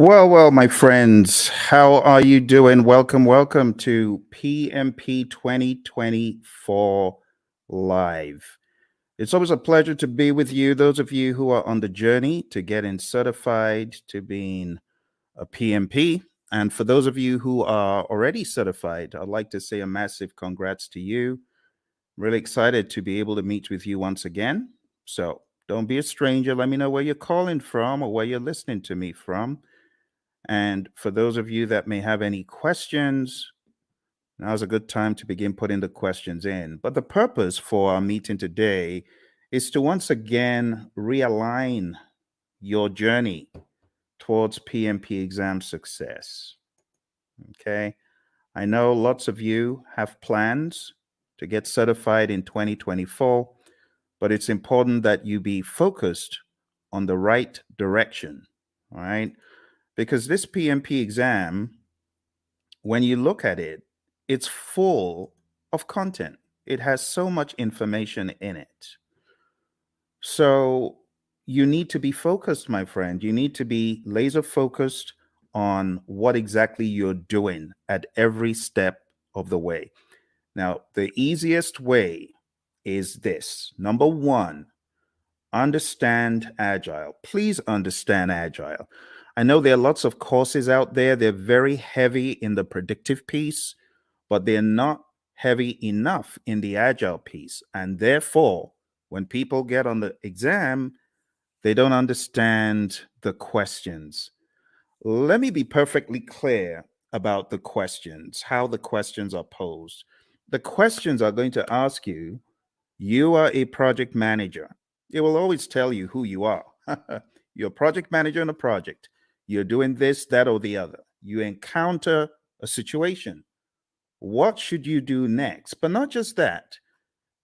Well, my friends, how are you doing? Welcome to PMP 2024 Live. It's always a pleasure to be with you, those of you who are on the journey to getting certified to being a PMP. And for those of you who are already certified, I'd like to say a massive congrats to you. Really excited to be able to meet with you once again. So don't be a stranger. Let me know where you're calling from or where you're listening to me from. And for those of you that may have any questions, now's a good time to begin putting the questions in. But the purpose for our meeting today is to once again realign your journey towards PMP exam success. Okay. I know lots of you have plans to get certified in 2024, but it's important that you be focused on the right direction. All right. Because this PMP exam, when you look at it, it's full of content. It has so much information in it. So you need to be focused, my friend. You need to be laser focused on what exactly you're doing at every step of the way. Now, the easiest way is this. Number one, understand Agile. Please understand Agile. I know there are lots of courses out there. They're very heavy in the predictive piece, but they're not heavy enough in the Agile piece. And therefore, when people get on the exam, they don't understand the questions. Let me be perfectly clear about the questions, how the questions are posed. The questions are going to ask you, you are a project manager. It will always tell you who you are. You're a project manager on a project. You're doing this, that, or the other. You encounter a situation. What should you do next? But not just that.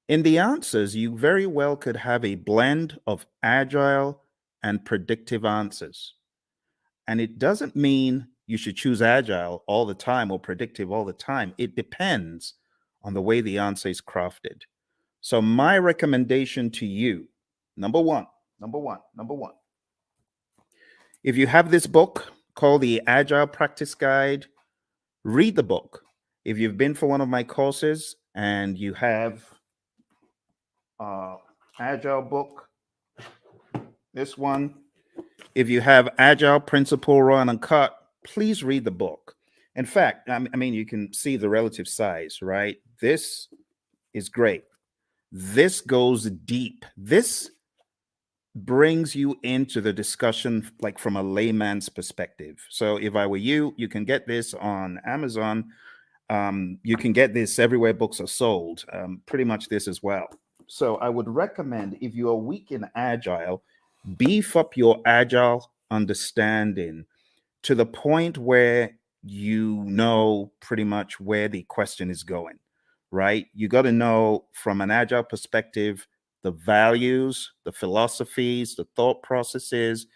In the answers, you very well could have a blend of agile and predictive answers. And it doesn't mean you should choose agile all the time or predictive all the time. It depends on the way the answer is crafted. So my recommendation to you, number one, if you have this book called the Agile Practice Guide, read the book. If you've been for one of my courses and you have Agile book, this one, if you have Agile Principle Raw and Uncut, please read the book. In fact, I mean, you can see the relative size, right? This is great. This goes deep. This brings you into the discussion like from a layman's perspective. So if I were you, you can get this on Amazon. You can get this everywhere books are sold, pretty much this as well. So I would recommend, if you are weak in Agile, beef up your Agile understanding to the point where you know pretty much where the question is going, right? You got to know from an Agile perspective the values, the philosophies, the thought processes,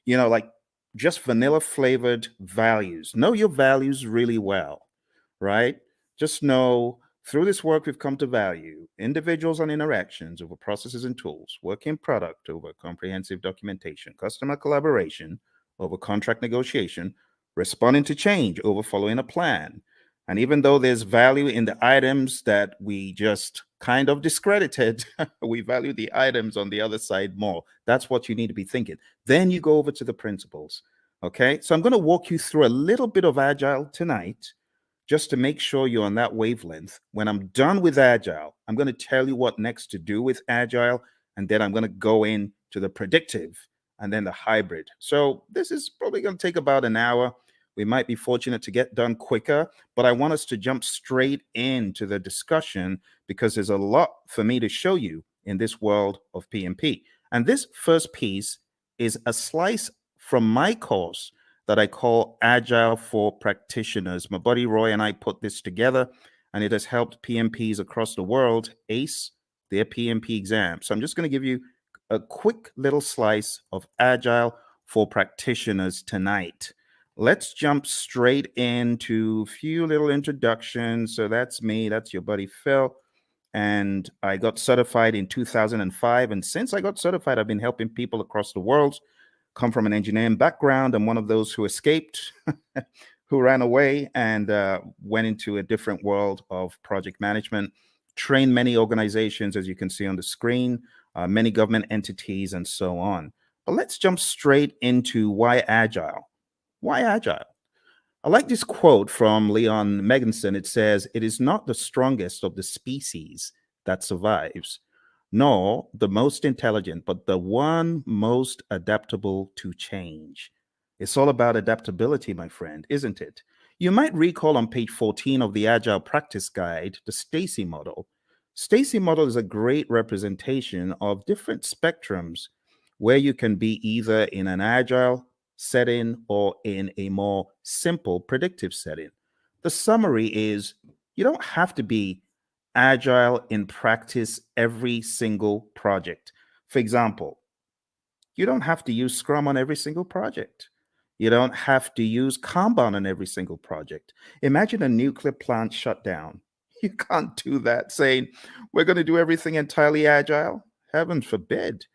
like just vanilla flavored values. Know your values really well, right? Just know through this work, we've come to value individuals and interactions over processes and tools, working product over comprehensive documentation, customer collaboration over contract negotiation, responding to change over following a plan. And even though there's value in the items that we just kind of discredited, we value the items on the other side more. That's what you need to be thinking. Then you go over to the principles. Okay. So I'm going to walk you through a little bit of Agile tonight, just to make sure you're on that wavelength. When I'm done with Agile, I'm going to tell you what next to do with Agile, and then I'm going to go into the predictive and then the hybrid. So this is probably going to take about an hour. We might be fortunate to get done quicker, but I want us to jump straight into the discussion because there's a lot for me to show you in this world of PMP. And this first piece is a slice from my course that I call Agile for Practitioners. My buddy Roy and I put this together, and it has helped PMPs across the world ace their PMP exam. So I'm just going to give you a quick little slice of Agile for Practitioners tonight. Let's jump straight into a few little introductions. So that's me. That's your buddy Phil. And I got certified in 2005. And since I got certified, I've been helping people across the world come from an engineering background. I'm one of those who escaped, who ran away and went into a different world of project management, trained many organizations, as you can see on the screen, many government entities, and so on. But let's jump straight into why Agile. Why Agile? I like this quote from Leon Meganson. It says, "It is not the strongest of the species that survives, nor the most intelligent, but the one most adaptable to change." It's all about adaptability, my friend, isn't it? You might recall on page 14 of the Agile Practice Guide, the Stacy model. Stacy model is a great representation of different spectrums where you can be either in an agile setting or in a more simple predictive setting. The summary is you don't have to be agile in practice every single project. For example, you don't have to use Scrum on every single project. You don't have to use Kanban on every single project. Imagine a nuclear plant shutdown. You can't do that saying, we're going to do everything entirely agile. Heaven forbid.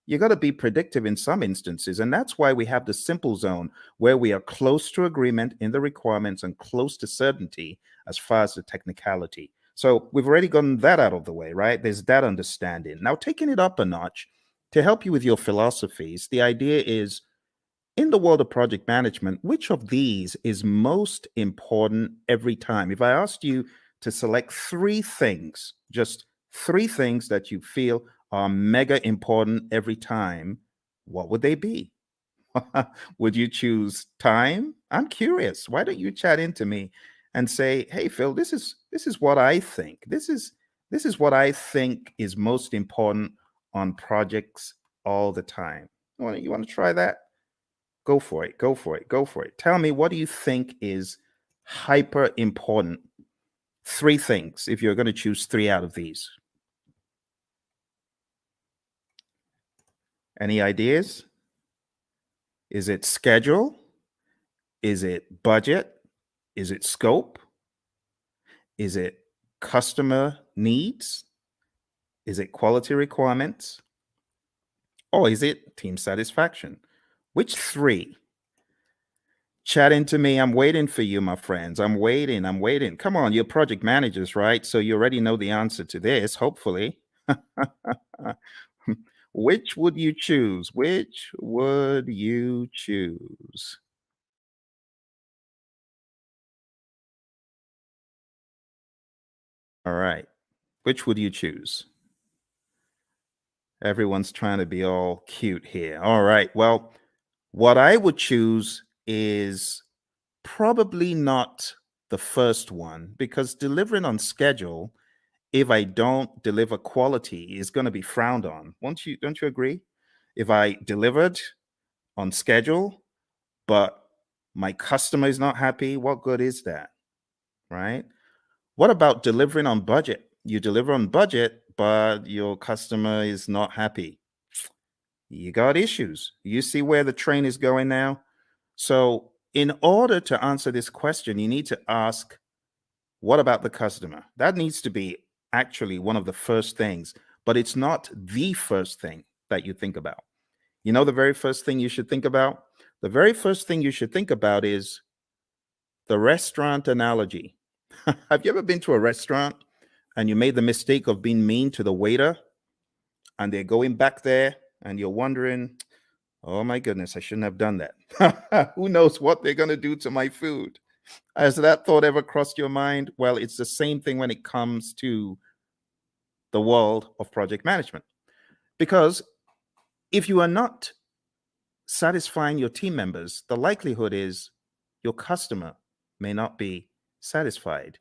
You got to be predictive in some instances. And that's why we have the simple zone where we are close to agreement in the requirements and close to certainty as far as the technicality. So we've already gotten that out of the way, right? There's that understanding. Now, taking it up a notch to help you with your philosophies, the idea is in the world of project management, which of these is most important every time? If I asked you to select three things, just three things that you feel are mega important every time, what would they be? Would you choose time? I'm curious. Why don't you chat into me and say, "Hey Phil, this is what I think. This is what I think is most important on projects all the time." You want to try that? Go for it. Go for it. Go for it. Tell me, what do you think is hyper important? Three things, if you're going to choose three out of these. Any ideas? Is it schedule? Is it budget? Is it scope? Is it customer needs? Is it quality requirements? Or is it team satisfaction? Which three? Chat into me. I'm waiting for you, my friends. I'm waiting. I'm waiting. Come on, you're project managers, right? So you already know the answer to this, hopefully. Which would you choose? Which would you choose? All right. Which would you choose? Everyone's trying to be all cute here. All right. Well, what I would choose is probably not the first one because delivering on schedule, if I don't deliver quality, is going to be frowned on. Don't you agree? If I delivered on schedule, but my customer is not happy, what good is that? Right? What about delivering on budget? You deliver on budget, but your customer is not happy. You got issues. You see where the train is going now? So, in order to answer this question, you need to ask, what about the customer? That needs to be actually one of the first things, but it's not the first thing that you think about. You know, the very first thing you should think about? The very first thing you should think about is the restaurant analogy. Have you ever been to a restaurant and you made the mistake of being mean to the waiter and they're going back there and you're wondering, oh my goodness, I shouldn't have done that. Who knows what they're going to do to my food? Has that thought ever crossed your mind? Well, it's the same thing when it comes to the world of project management. Because if you are not satisfying your team members, the likelihood is your customer may not be satisfied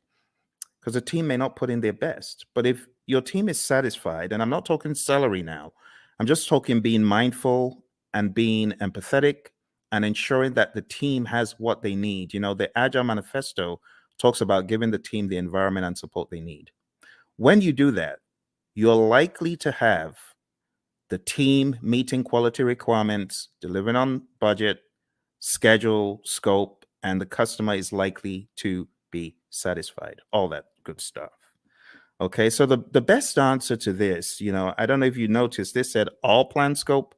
because the team may not put in their best. But if your team is satisfied, and I'm not talking salary now, I'm just talking being mindful and being empathetic and ensuring that the team has what they need. You know, the Agile manifesto talks about giving the team the environment and support they need. When you do that, you're likely to have the team meeting quality requirements, delivering on budget, schedule, scope, and the customer is likely to be satisfied. All that good stuff. Okay, so the best answer to this, I don't know if you noticed, this said all plan scope.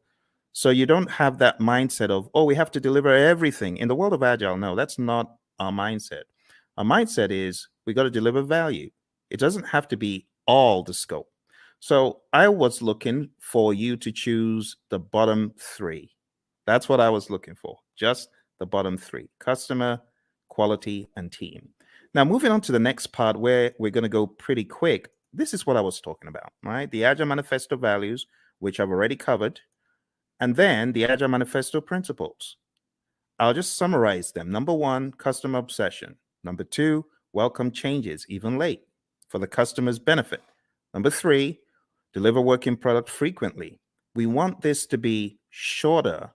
So you don't have that mindset of, oh, we have to deliver everything. In the world of Agile, no, that's not our mindset. Our mindset is we got to deliver value. It doesn't have to be all the scope. So I was looking for you to choose the bottom three. That's what I was looking for, just the bottom three: customer, quality, and team. Now, moving on to the next part where we're going to go pretty quick. This is what I was talking about, right? The Agile Manifesto values, which I've already covered, and then the Agile Manifesto principles. I'll just summarize them. Number one, customer obsession. Number two, welcome changes, even late, for the customer's benefit. Number three, deliver working product frequently. We want this to be shorter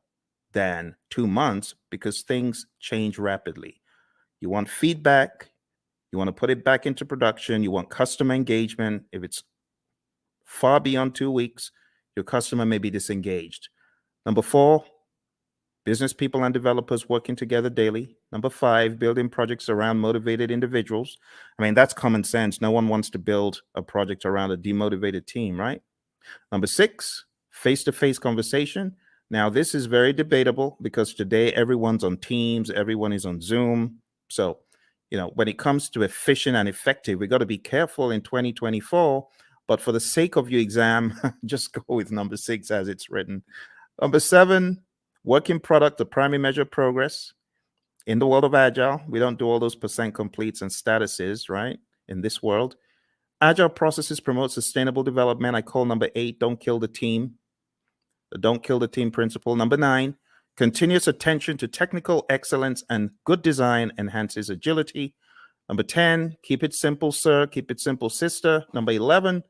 than 2 months because things change rapidly. You want feedback. You want to put it back into production. You want customer engagement. If it's far beyond 2 weeks, your customer may be disengaged. Number four, business people and developers working together daily. Number five, building projects around motivated individuals. I mean, that's common sense. No one wants to build a project around a demotivated team, right? Number six, face-to-face conversation. Now, this is very debatable because today everyone's on Teams, everyone is on Zoom. So, when it comes to efficient and effective, we got to be careful in 2024. But for the sake of your exam, just go with number six as it's written. Number seven, working product, the primary measure of progress. In the world of Agile, we don't do all those percent completes and statuses, right? In this world, Agile processes promote sustainable development. I call number eight, don't kill the team. The don't kill the team principle. Number nine, continuous attention to technical excellence and good design enhances agility. Number 10, keep it simple, sir. Keep it simple, sister. Number 11,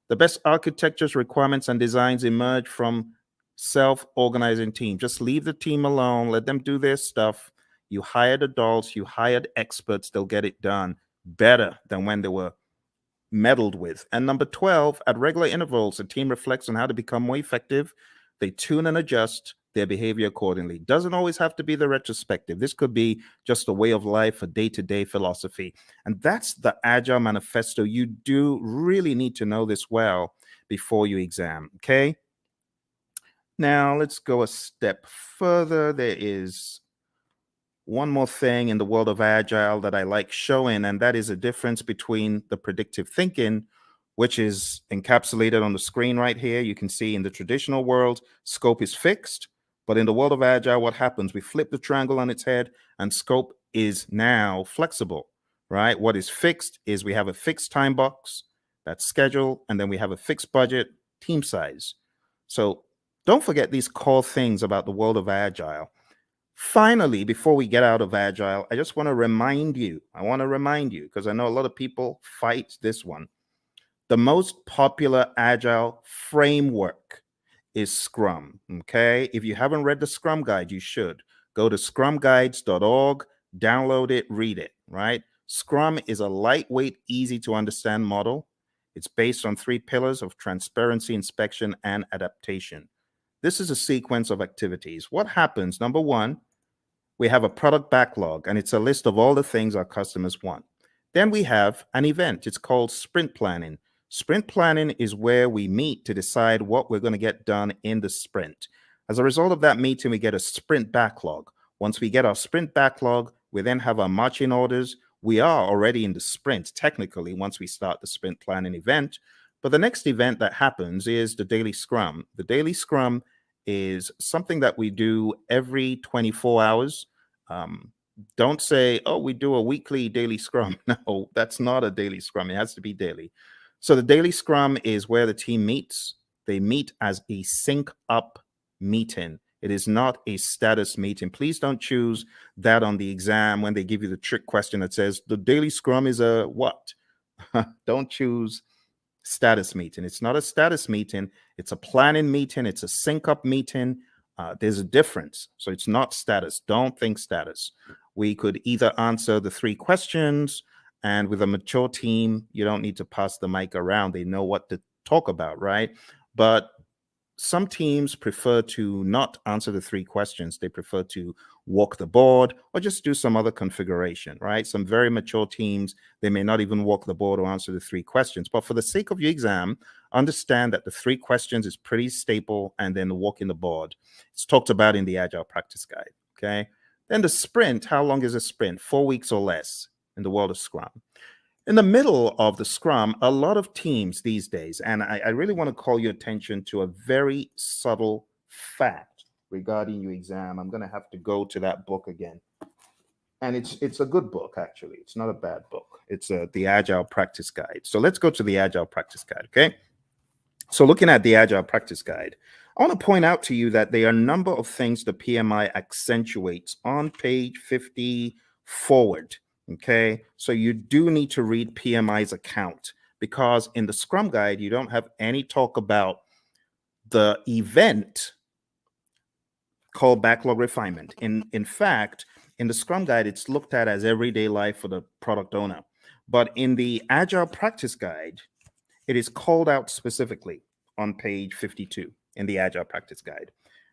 the best architectures, requirements, and designs emerge from self-organizing team. Just leave the team alone. Let them do their stuff. You hired adults. You hired experts. They'll get it done better than when they were meddled with. And number 12, at regular intervals, the team reflects on how to become more effective. They tune and adjust their behavior accordingly. Doesn't always have to be the retrospective. This could be just a way of life, a day-to-day philosophy. And that's the Agile Manifesto. You do really need to know this well before you exam, okay? Now, let's go a step further. There is one more thing in the world of Agile that I like showing, and that is a difference between the predictive thinking, which is encapsulated on the screen right here. You can see in the traditional world, scope is fixed. But in the world of Agile, what happens? We flip the triangle on its head, and scope is now flexible, right? What is fixed is we have a fixed time box, that's schedule, and then we have a fixed budget, team size. So don't forget these core things about the world of Agile. Finally, before we get out of Agile, I just want to remind you, because I know a lot of people fight this one. The most popular Agile framework is Scrum, okay? If you haven't read the Scrum Guide, you should. Go to scrumguides.org, download it, read it, right? Scrum is a lightweight, easy to understand model. It's based on 3 pillars of transparency, inspection, and adaptation. This is a sequence of activities. What happens? Number one, we have a product backlog, and it's a list of all the things our customers want. Then we have an event. It's called sprint planning. Sprint planning is where we meet to decide what we're going to get done in the sprint. As a result of that meeting, we get a sprint backlog. Once we get our sprint backlog, we then have our marching orders. We are already in the sprint, technically, once we start the sprint planning event. But the next event that happens is the daily scrum. The daily scrum is something that we do every 24 hours. Don't say, oh, we do a weekly daily scrum. No, that's not a daily scrum. It has to be daily. So the daily scrum is where the team meets. They meet as a sync up meeting. It is not a status meeting. Please don't choose that on the exam when they give you the trick question that says the daily scrum is a what? Don't choose status meeting. It's not a status meeting. It's a planning meeting. It's a sync up meeting. There's a difference. So it's not status. Don't think status. We could either answer the 3 questions, and with a mature team, you don't need to pass the mic around. They know what to talk about, right? But some teams prefer to not answer the 3 questions. They prefer to walk the board or just do some other configuration, right? Some very mature teams, they may not even walk the board or answer the 3 questions. But for the sake of your exam, understand that the 3 questions is pretty staple, and then walking the board. It's talked about in the Agile Practice Guide, okay? Then the sprint, how long is a sprint? 4 weeks or less in the world of Scrum. In the middle of the Scrum, a lot of teams these days, and I really want to call your attention to a very subtle fact regarding your exam. I'm going to have to go to that book again. And it's a good book, actually. It's not a bad book. It's the Agile Practice Guide. So let's go to the Agile Practice Guide, okay? So looking at the Agile Practice Guide, I want to point out to you that there are a number of things the PMI accentuates on page 50 forward. Okay, so you do need to read PMI's account, because in the Scrum Guide, you don't have any talk about the event called backlog refinement. In fact, in the Scrum Guide, it's looked at as everyday life for the product owner. But in the Agile Practice Guide, it is called out specifically on page 52 in the Agile Practice Guide.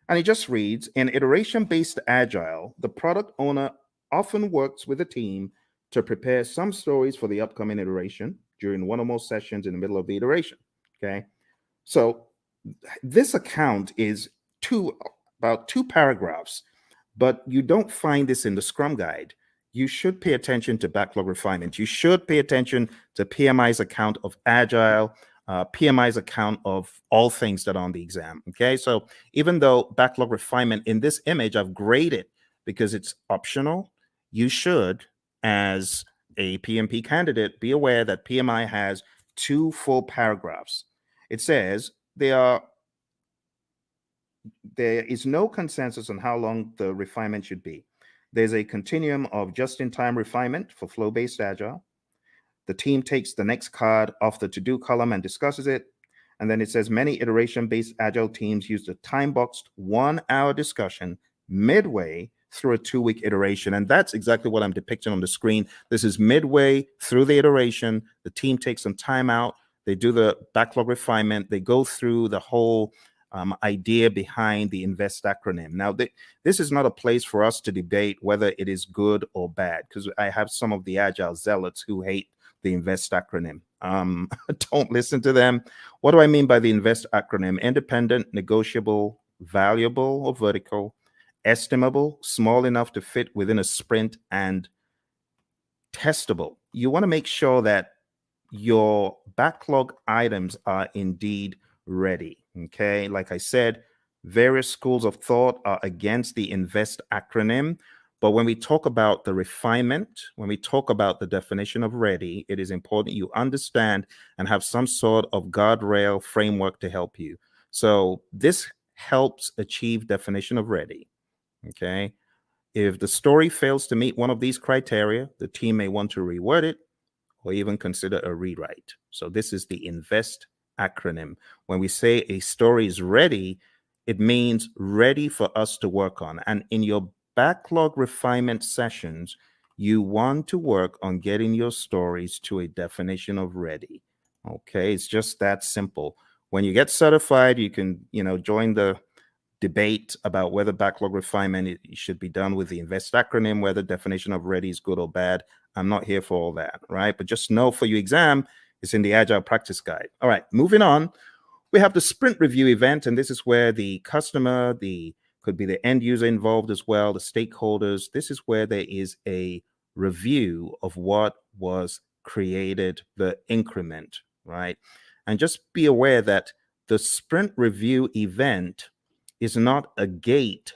And it just reads, in iteration-based Agile, the product owner often works with a team to prepare some stories for the upcoming iteration during one or more sessions in the middle of the iteration, okay? So this account is about 2 paragraphs, but you don't find this in the Scrum Guide. You should pay attention to backlog refinement. You should pay attention to PMI's account of Agile, PMI's account of all things that are on the exam, okay? So even though backlog refinement in this image I've graded because it's optional, you should, as a PMP candidate, be aware that PMI has 2 full paragraphs. It says there is no consensus on how long the refinement should be. There's a continuum of just-in-time refinement for flow-based Agile. The team takes the next card off the to-do column and discusses it. And then it says many iteration-based Agile teams use the time-boxed 1-hour discussion midway through a 2-week iteration. And that's exactly what I'm depicting on the screen. This is midway through the iteration. The team takes some time out. They do the backlog refinement. They go through the whole idea behind the INVEST acronym. Now, this is not a place for us to debate whether it is good or bad, because I have some of the Agile zealots who hate the INVEST acronym. Don't listen to them. What do I mean by the INVEST acronym? Independent, negotiable, valuable or vertical, estimable, small enough to fit within a sprint, and testable. You want to make sure that your backlog items are indeed ready. Okay, like I said, various schools of thought are against the INVEST acronym. But when we talk about the refinement, when we talk about the definition of ready, it is important you understand and have some sort of guardrail framework to help you. So this helps achieve definition of ready. Okay. If the story fails to meet one of these criteria, the team may want to reword it or even consider a rewrite. So this is the INVEST acronym. When we say a story is ready, it means ready for us to work on. And in your backlog refinement sessions, you want to work on getting your stories to a definition of ready. Okay, it's just that simple. When you get certified, you can, join the debate about whether backlog refinement should be done with the INVEST acronym, whether definition of ready is good or bad. I'm not here for all that, right? But just know for your exam, it's in the Agile Practice Guide. All right, moving on. We have the sprint review event, and this is where the customer, could be the end user involved as well, the stakeholders. This is where there is a review of what was created, the increment, right? And just be aware that the sprint review event is not a gate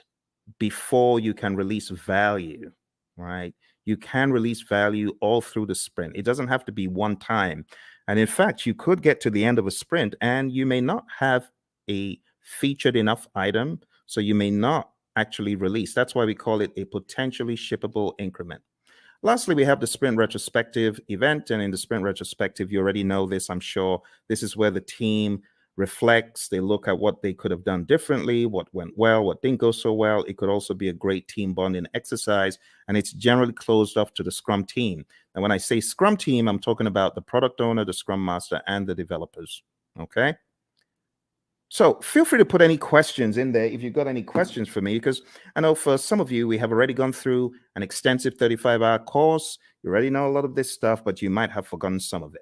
before you can release value, right? You can release value all through the sprint. It doesn't have to be one time. And in fact, you could get to the end of a sprint and you may not have a featured enough item, so you may not actually release. That's why we call it a potentially shippable increment. Lastly, we have the sprint retrospective event. And in the sprint retrospective, you already know this, I'm sure. This is where the team reflects, they look at what they could have done differently, what went well, what didn't go so well. It could also be a great team bonding exercise, and it's generally closed off to the Scrum team. And when I say Scrum team, I'm talking about the product owner, the Scrum master, and the developers, okay? So feel free to put any questions in there if you've got any questions for me, because I know for some of you, we have already gone through an extensive 35-hour course. You already know a lot of this stuff, but you might have forgotten some of it.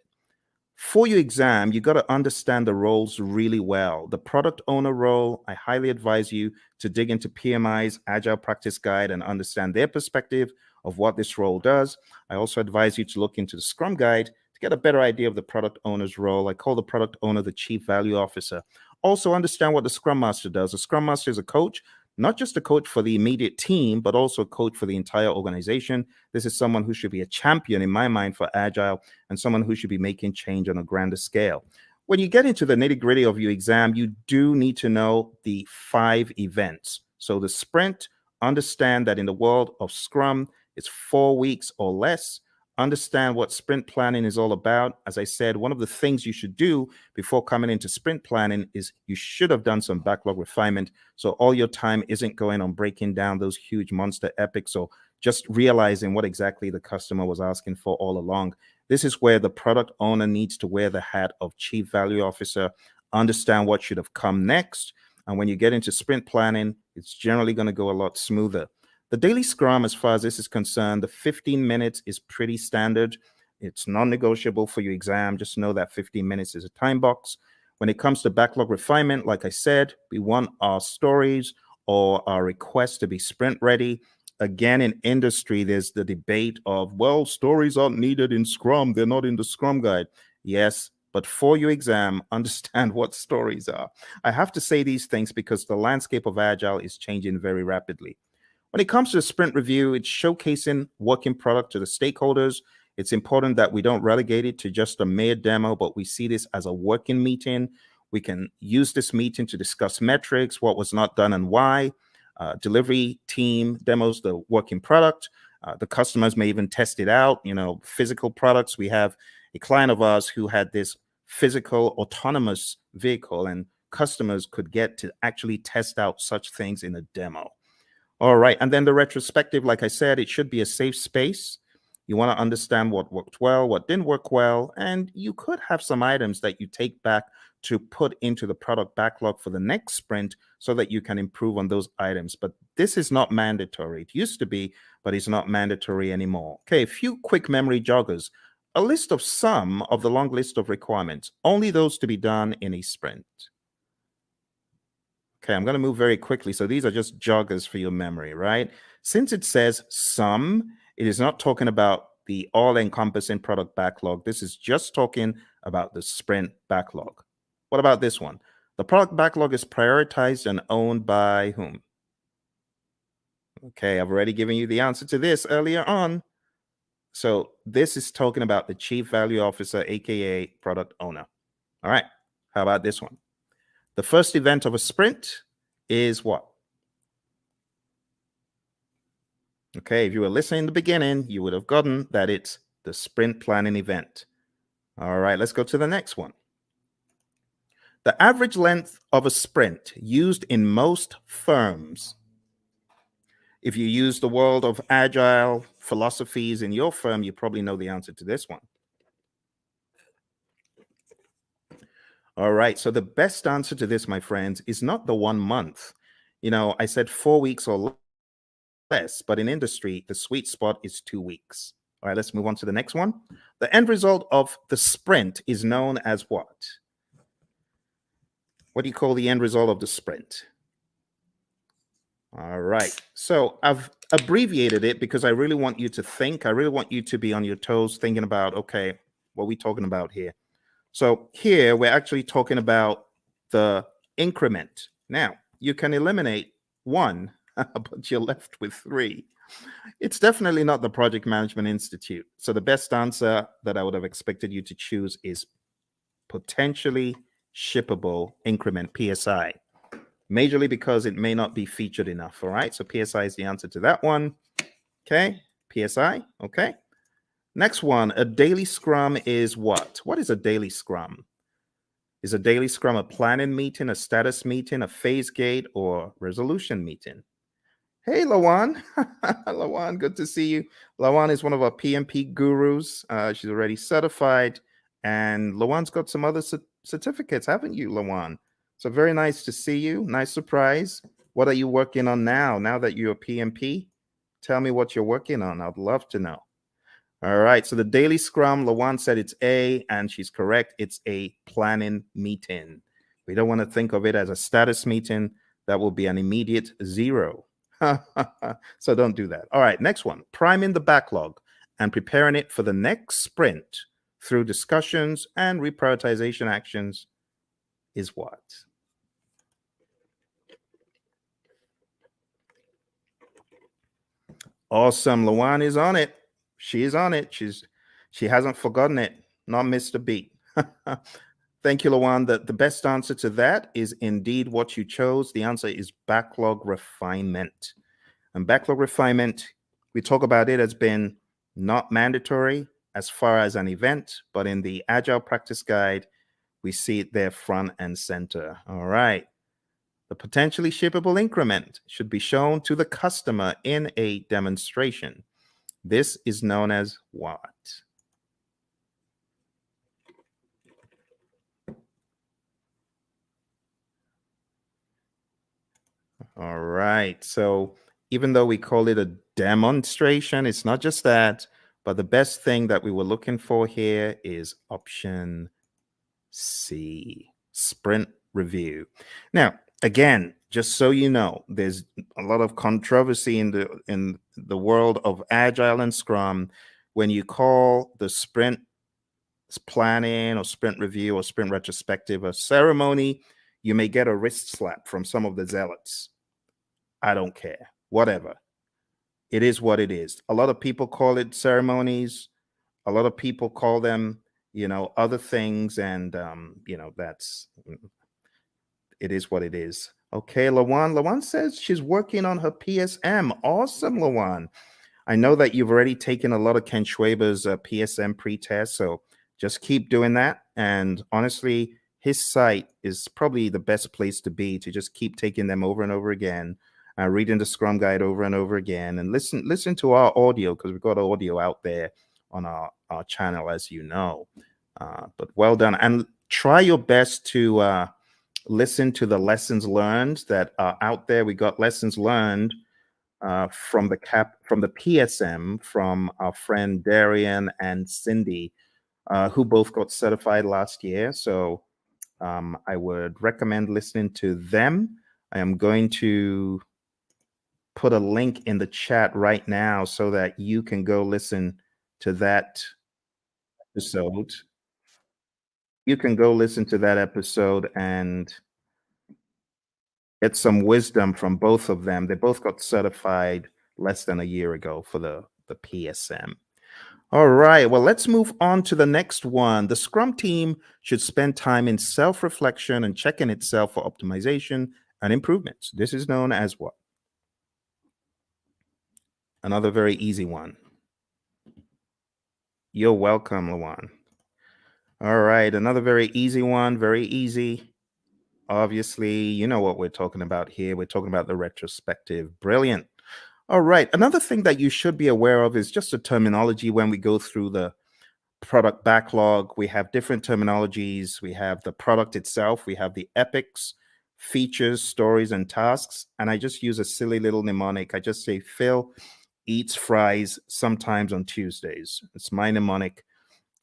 For your exam, you got to understand the roles really well. The product owner role, I highly advise you to dig into PMI's Agile Practice Guide and understand their perspective of what this role does. I also advise you to look into the Scrum Guide to get a better idea of the product owner's role. I call the product owner the Chief Value Officer. Also understand what the Scrum Master does. The Scrum Master is a coach, not just a coach for the immediate team, but also a coach for the entire organization. This is someone who should be a champion in my mind for Agile and someone who should be making change on a grander scale. When you get into the nitty-gritty of your exam, you do need to know the 5 events. So the sprint, understand that in the world of Scrum, it's 4 weeks or less. Understand what sprint planning is all about. As I said, one of the things you should do before coming into sprint planning is you should have done some backlog refinement. So all your time isn't going on breaking down those huge monster epics or just realizing what exactly the customer was asking for all along. This is where the product owner needs to wear the hat of Chief Value Officer, understand what should have come next. And when you get into sprint planning, it's generally going to go a lot smoother. The daily Scrum, as far as this is concerned, the 15 minutes is pretty standard. It's non-negotiable for your exam. Just know that 15 minutes is a time box. When it comes to backlog refinement, like I said, we want our stories or our requests to be sprint ready. Again, in industry, there's the debate of, well, stories aren't needed in Scrum. They're not in the Scrum Guide. Yes, but for your exam, understand what stories are. I have to say these things because the landscape of Agile is changing very rapidly. When it comes to the sprint review, it's showcasing working product to the stakeholders. It's important that we don't relegate it to just a mere demo, but we see this as a working meeting. We can use this meeting to discuss metrics, what was not done and why. Delivery team demos the working product. The customers may even test it out. Physical products. We have a client of ours who had this physical autonomous vehicle, and customers could get to actually test out such things in a demo. All right. And then the retrospective, like I said, it should be a safe space. You want to understand what worked well, what didn't work well, and you could have some items that you take back to put into the product backlog for the next sprint so that you can improve on those items. But this is not mandatory. It used to be, but it's not mandatory anymore. Okay, a few quick memory joggers. A list of some of the long list of requirements, only those to be done in a sprint. Okay, I'm going to move very quickly. So these are just joggers for your memory, right? Since it says some, it is not talking about the all-encompassing product backlog. This is just talking about the sprint backlog. What about this one? The product backlog is prioritized and owned by whom? Okay, I've already given you the answer to this earlier on. So this is talking about the Chief Value Officer, aka product owner. All right, how about this one? The first event of a sprint is what? Okay, if you were listening in the beginning, you would have gotten that it's the sprint planning event. All right, let's go to the next one. The average length of a sprint used in most firms. If you use the world of Agile philosophies in your firm, you probably know the answer to this one. All right, so the best answer to this, my friends, is not the 1 month. I said 4 weeks or less, but in industry, the sweet spot is 2 weeks. All right, let's move on to the next one. The end result of the sprint is known as what? What do you call the end result of the sprint? All right, so I've abbreviated it because I really want you to think. I really want you to be on your toes thinking about, okay, what are we talking about here? So here we're actually talking about the increment. Now, you can eliminate 1, but you're left with 3. It's definitely not the Project Management Institute. So the best answer that I would have expected you to choose is potentially shippable increment, PSI. Majorly because it may not be featured enough. All right, so PSI is the answer to that one. Okay, PSI. Okay. Next one, a daily Scrum is what? What is a daily Scrum? Is a daily Scrum a planning meeting, a status meeting, a phase gate, or resolution meeting? Hey, Lawan. Lawan, good to see you. Lawan is one of our PMP gurus. She's already certified. And Lawan's got some other certificates, haven't you, Lawan? So very nice to see you. Nice surprise. What are you working on now that you're a PMP? Tell me what you're working on. I'd love to know. All right. So the daily scrum, Lawan said it's A, and she's correct. It's a planning meeting. We don't want to think of it as a status meeting. That will be an immediate 0. So don't do that. All right. Next one, priming the backlog and preparing it for the next sprint through discussions and reprioritization actions is what? Awesome. Lawan is on it. She is on it. She hasn't forgotten it. Not missed a beat. Thank you, Lawan. The best answer to that is indeed what you chose. The answer is backlog refinement. And backlog refinement, we talk about it as being not mandatory as far as an event, but in the Agile Practice Guide, we see it there front and center. All right. The potentially shippable increment should be shown to the customer in a demonstration. This is known as what? All right. So even though we call it a demonstration, it's not just that, but the best thing that we were looking for here is option C, sprint review. Now, again, just so you know, there's a lot of controversy in the world of Agile and Scrum when you call the sprint planning or sprint review or sprint retrospective a ceremony, you may get a wrist slap from some of the zealots. I don't care. Whatever. It is what it is. A lot of people call it ceremonies. A lot of people call them, other things. And, it is what it is. Okay, Lawan. Lawan says she's working on her PSM. Awesome, Lawan. I know that you've already taken a lot of Ken Schwaber's PSM pre-test, so just keep doing that. And honestly, his site is probably the best place to be to just keep taking them over and over again, reading the Scrum Guide over and over again, and listen to our audio because we've got audio out there on our channel, as you know. But well done, and try your best to listen to the lessons learned that are out there. We got lessons learned from the PSM from our friend Darian and Cindy, who both got certified last year. So I would recommend listening to them. I am going to put a link in the chat right now so that you can go listen to that episode. You can go listen to that episode and get some wisdom from both of them. They both got certified less than a year ago for the PSM. All right, well, let's move on to the next one. The Scrum team should spend time in self-reflection and checking itself for optimization and improvements. This is known as what? Another very easy one. You're welcome, Lawan. All right, another very easy one, very easy. Obviously, you know what we're talking about here. We're talking about the retrospective. Brilliant. All right, another thing that you should be aware of is just the terminology when we go through the product backlog. We have different terminologies. We have the product itself. We have the epics, features, stories, and tasks. And I just use a silly little mnemonic. I just say Phil eats fries sometimes on Tuesdays. It's my mnemonic.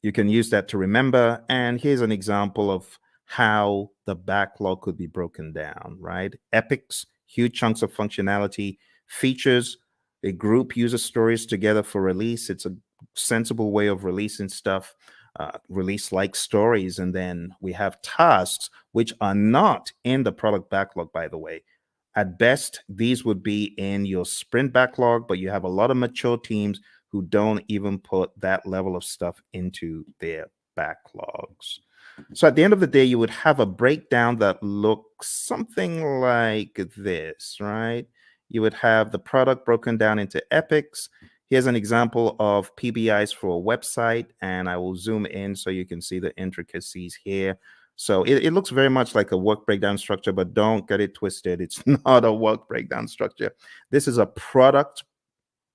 You can use that to remember. And here's an example of how the backlog could be broken down, right? Epics, huge chunks of functionality. Features, a group uses stories together for release. It's a sensible way of releasing stuff, release like stories. And then we have tasks, which are not in the product backlog, by the way. At best, these would be in your sprint backlog, but you have a lot of mature teams who don't even put that level of stuff into their backlogs. So at the end of the day, you would have a breakdown that looks something like this, right? You would have the product broken down into epics. Here's an example of PBIs for a website, and I will zoom in so you can see the intricacies here. So it looks very much like a work breakdown structure, but don't get it twisted. It's not a work breakdown structure. This is a product,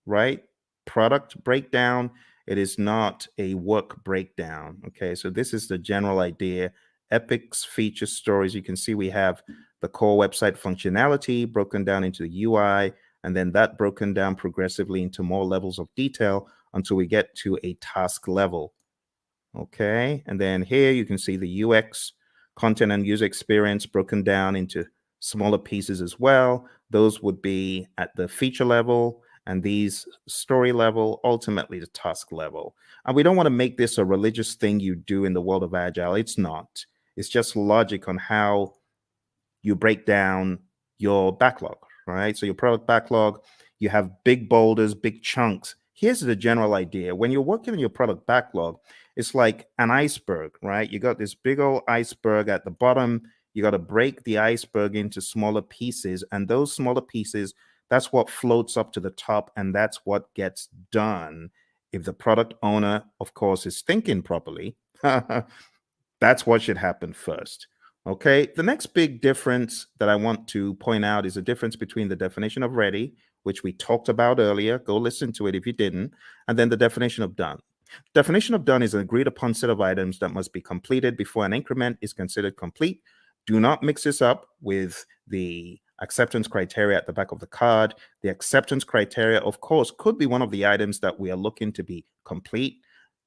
right? Product breakdown. It is not a work breakdown. Okay, so this is the general idea. epics, features, stories. You can see we have the core website functionality broken down into the UI, and then that broken down progressively into more levels of detail until we get to a task level. Okay, and then here you can see the UX, content and user experience, broken down into smaller pieces as well. Those would be at the feature level, and these story level, ultimately the task level. And we don't want to make this a religious thing you do in the world of Agile. It's not. It's just logic on how you break down your backlog, right? So your product backlog, you have big boulders, big chunks. Here's the general idea. When you're working on your product backlog, it's like an iceberg, right? You got this big old iceberg at the bottom. You got to break the iceberg into smaller pieces. And those smaller pieces, that's what floats up to the top. And that's what gets done. If the product owner, of course, is thinking properly, that's what should happen first. Okay. The next big difference that I want to point out is the difference between the definition of ready, which we talked about earlier. Go listen to it if you didn't. And then the definition of done. Definition of done is an agreed upon set of items that must be completed before an increment is considered complete. Do not mix this up with the acceptance criteria at the back of the card. The acceptance criteria, of course, could be one of the items that we are looking to be complete,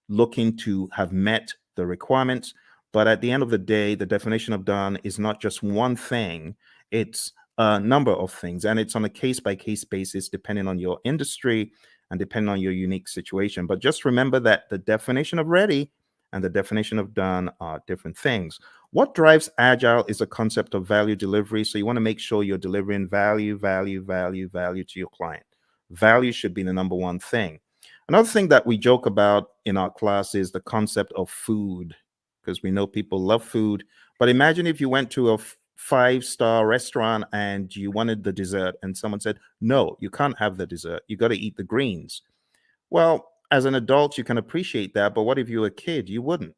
looking to have met the requirements. But at the end of the day, the definition of done is not just one thing, it's a number of things. And it's on a case by case basis, depending on your industry and depending on your unique situation. But just remember that the definition of ready and the definition of done are different things. What drives Agile is a concept of value delivery. So you want to make sure you're delivering value to your client. Value should be the number one thing. Another thing that we joke about in our class is the concept of food, because we know people love food. But imagine if you went to a five-star restaurant and you wanted the dessert and someone said, no, you can't have the dessert. You got to eat the greens. Well, as an adult, you can appreciate that. But what if you were a kid? You wouldn't.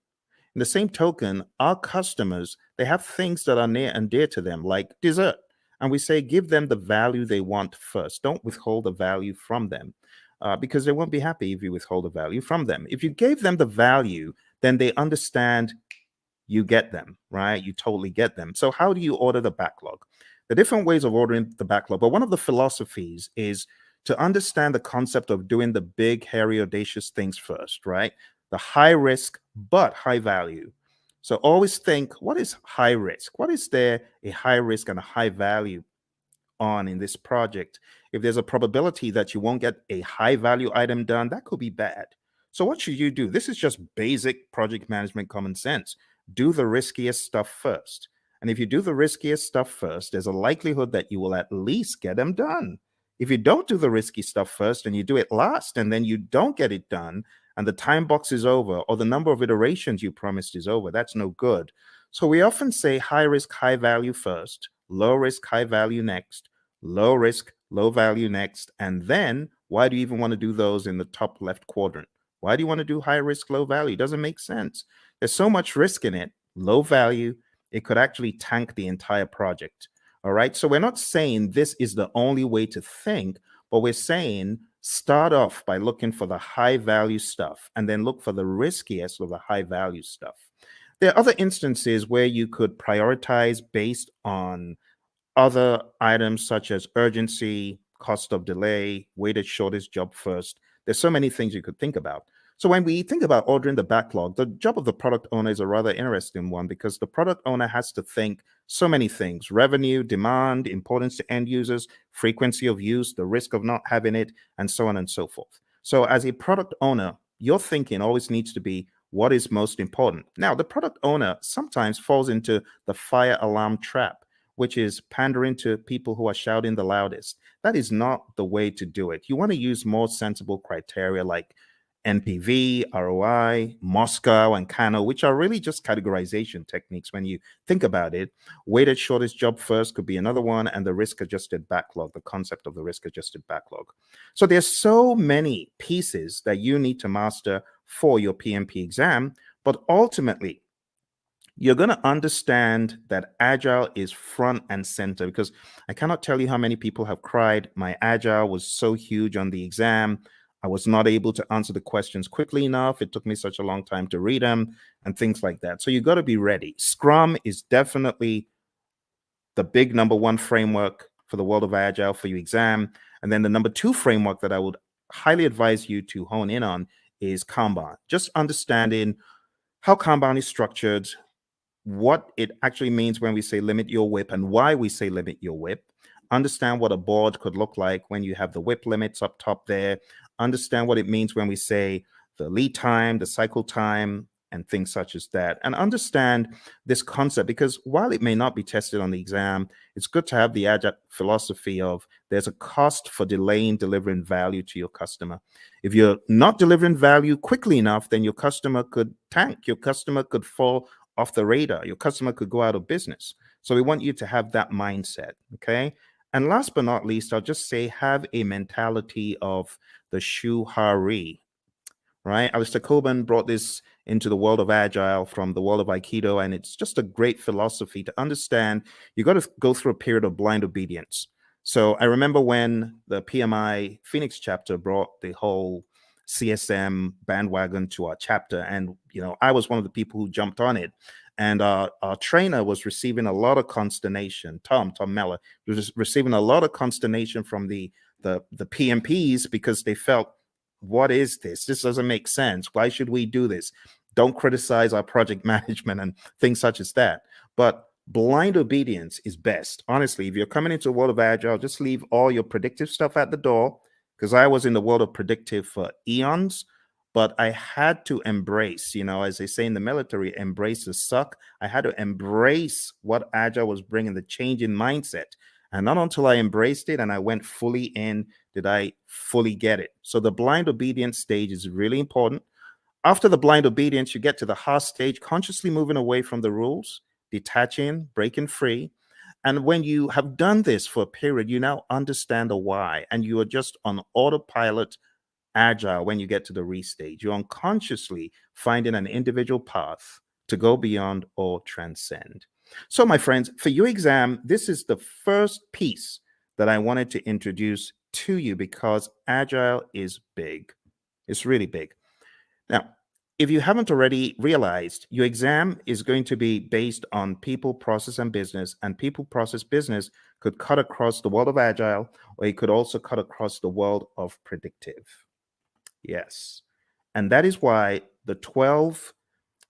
In the same token, our customers, they have things that are near and dear to them, like dessert. And we say, give them the value they want first. Don't withhold the value from them because they won't be happy if you withhold the value from them. If you gave them the value, then they understand you get them, right? You totally get them. So how do you order the backlog? The different ways of ordering the backlog, but one of the philosophies is to understand the concept of doing the big, hairy, audacious things first, right? The high risk, but high value. So always think, what is high risk? What is there a high risk and a high value on in this project? If there's a probability that you won't get a high value item done, that could be bad. So what should you do? This is just basic project management common sense. Do the riskiest stuff first. And if you do the riskiest stuff first, there's a likelihood that you will at least get them done. If you don't do the risky stuff first and you do it last and then you don't get it done and the time box is over or the number of iterations you promised is over, that's no good. So we often say high risk, high value first, low risk, high value next, low risk, low value next. And then why do you even want to do those in the top left quadrant? Why do you want to do high risk, low value? It doesn't make sense. There's so much risk in it, low value, it could actually tank the entire project. All right. So we're not saying this is the only way to think, but we're saying start off by looking for the high value stuff and then look for the riskiest of the high value stuff. There are other instances where you could prioritize based on other items such as urgency, cost of delay, weighted shortest job first. There's so many things you could think about. So when we think about ordering the backlog, the job of the product owner is a rather interesting one because the product owner has to think so many things: revenue, demand, importance to end users, frequency of use, the risk of not having it, and so on and so forth. So as a product owner, your thinking always needs to be what is most important. Now, the product owner sometimes falls into the fire alarm trap, which is pandering to people who are shouting the loudest. That is not the way to do it. You want to use more sensible criteria like NPV, ROI, Moscow, and Kano, which are really just categorization techniques when you think about it. Weighted shortest job first could be another one, and the risk-adjusted backlog, the concept of the risk-adjusted backlog. So there's so many pieces that you need to master for your PMP exam, but ultimately, you're going to understand that Agile is front and center, because I cannot tell you how many people have cried, my Agile was so huge on the exam. I was not able to answer the questions quickly enough. It took me such a long time to read them and things like that. So you got to be ready. Scrum is definitely the big number one framework for the world of Agile for your exam. And then the number two framework that I would highly advise you to hone in on is Kanban. Just understanding how Kanban is structured, what it actually means when we say limit your WIP and why we say limit your WIP. Understand what a board could look like when you have the WIP limits up top there. Understand what it means when we say the lead time, the cycle time, and things such as that. And understand this concept, because while it may not be tested on the exam, it's good to have the Agile philosophy of there's a cost for delaying delivering value to your customer. If you're not delivering value quickly enough, then your customer could tank. Your customer could fall off the radar. Your customer could go out of business. So we want you to have that mindset, okay? And last but not least, I'll just say have a mentality of the shuhari, right? Alistair Coburn brought this into the world of Agile from the world of Aikido, and it's just a great philosophy to understand. You got to go through a period of blind obedience. So I remember when the PMI Phoenix chapter brought the whole CSM bandwagon to our chapter, and I was one of the people who jumped on it. And our trainer was receiving a lot of consternation. Tom Meller was receiving a lot of consternation from the PMPs because they felt, what is this? This doesn't make sense. Why should we do this? Don't criticize our project management and things such as that. But blind obedience is best. Honestly, if you're coming into the world of Agile, just leave all your predictive stuff at the door, because I was in the world of predictive for eons, but I had to embrace, as they say in the military, embrace the suck. I had to embrace what Agile was bringing, the change in mindset. And not until I embraced it and I went fully in did I fully get it. So the blind obedience stage is really important. After the blind obedience, you get to the heart stage, consciously moving away from the rules, detaching, breaking free. And when you have done this for a period, you now understand the why, and you are just on autopilot Agile when you get to the restage. You're unconsciously finding an individual path to go beyond or transcend. So, my friends, for your exam, this is the first piece that I wanted to introduce to you because Agile is big. It's really big. Now, if you haven't already realized, your exam is going to be based on people, process, and business. And people, process, business could cut across the world of Agile, or it could also cut across the world of predictive. Yes. And that is why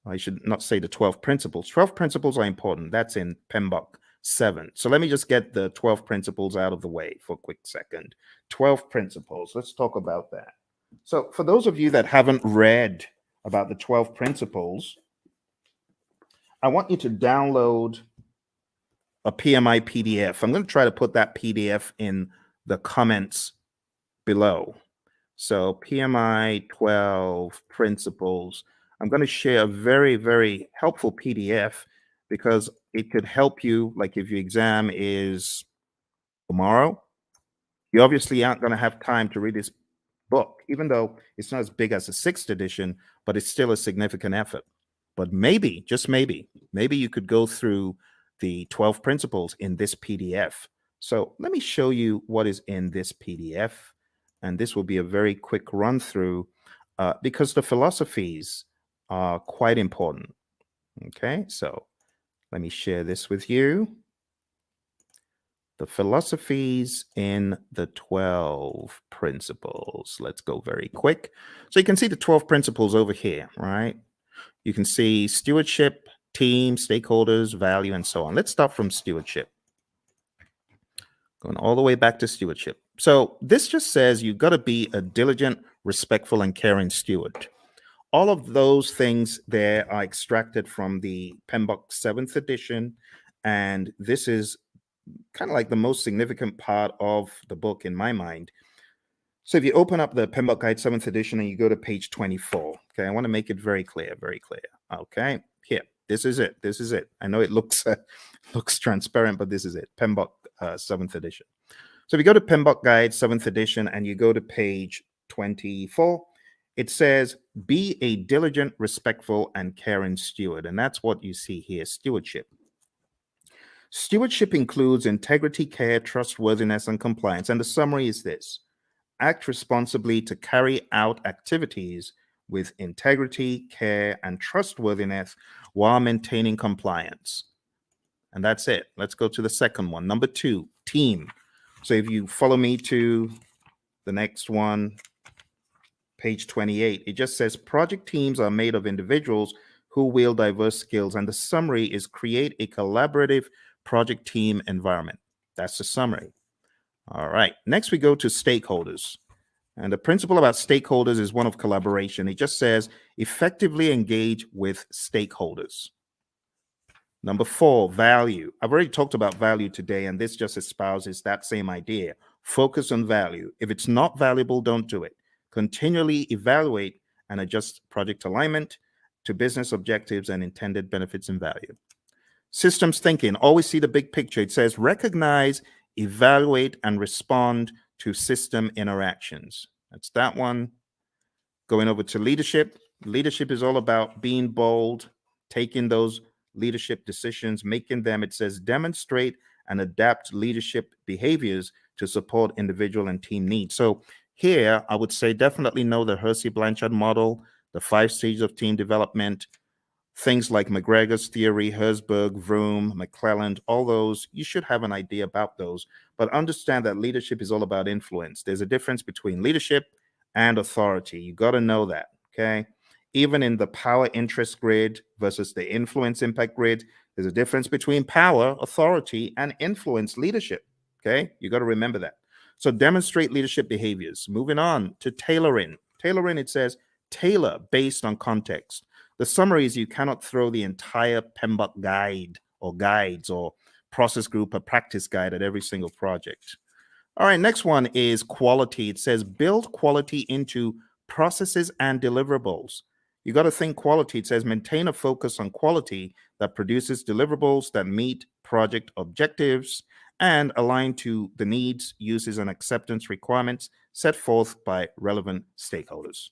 I should not say the 12 principles. 12 principles are important. That's in PMBOK 7. So let me just get the 12 principles out of the way for a quick second. 12 principles. Let's talk about that. So for those of you that haven't read about the 12 principles, I want you to download a PMI PDF. I'm going to try to put that PDF in the comments below. So PMI 12 principles. I'm going to share a very, very helpful PDF because it could help you. Like if your exam is tomorrow, you obviously aren't going to have time to read this book, even though it's not as big as the 6th edition, but it's still a significant effort. But maybe, just maybe you could go through the 12 principles in this PDF. So let me show you what is in this PDF. And this will be a very quick run through because the philosophies are quite important. Okay, so let me share this with you. The philosophies in the 12 principles. Let's go very quick. So you can see the 12 principles over here, right? You can see stewardship, team, stakeholders, value, and so on. Let's start from stewardship. Going all the way back to stewardship. So this just says you've got to be a diligent, respectful, and caring steward. All of those things there are extracted from the PMBOK 7th edition, and this is kind of like the most significant part of the book in my mind. So if you open up the PMBOK Guide 7th edition and you go to page 24, okay, I want to make it very clear, very clear. Okay, here, this is it. This is it. I know it looks transparent, but this is it. PMBOK 7th edition. So if you go to PMBOK Guide 7th edition and you go to page 24, it says, be a diligent, respectful, and caring steward. And that's what you see here, stewardship. Stewardship includes integrity, care, trustworthiness, and compliance. And the summary is this: act responsibly to carry out activities with integrity, care, and trustworthiness while maintaining compliance. And that's it. Let's go to the second one. Number 2, team. So if you follow me to the next one, page 28, it just says project teams are made of individuals who wield diverse skills. And the summary is create a collaborative project team environment. That's the summary. All right. Next, we go to stakeholders. And the principle about stakeholders is one of collaboration. It just says effectively engage with stakeholders. Number 4, value. I've already talked about value today, and this just espouses that same idea. Focus on value. If it's not valuable, don't do it. Continually evaluate and adjust project alignment to business objectives and intended benefits and value. Systems thinking. Always see the big picture. It says recognize, evaluate, and respond to system interactions. That's that one. Going over to leadership. Leadership is all about being bold, taking those leadership decisions, making them, it says, demonstrate and adapt leadership behaviors to support individual and team needs. So here, I would say definitely know the Hersey-Blanchard model, the 5 stages of team development, things like McGregor's theory, Herzberg, Vroom, McClelland, all those, you should have an idea about those. But understand that leadership is all about influence. There's a difference between leadership and authority. You got to know that, okay? Even in the power interest grid versus the influence impact grid, there's a difference between power, authority, and influence leadership, okay? You got to remember that. So demonstrate leadership behaviors. Moving on to tailoring. Tailoring, it says, tailor based on context. The summary is you cannot throw the entire PMBOK guide or guides or process group or practice guide at every single project. All right, next one is quality. It says build quality into processes and deliverables. You got to think quality. It says maintain a focus on quality that produces deliverables that meet project objectives and align to the needs, uses, and acceptance requirements set forth by relevant stakeholders.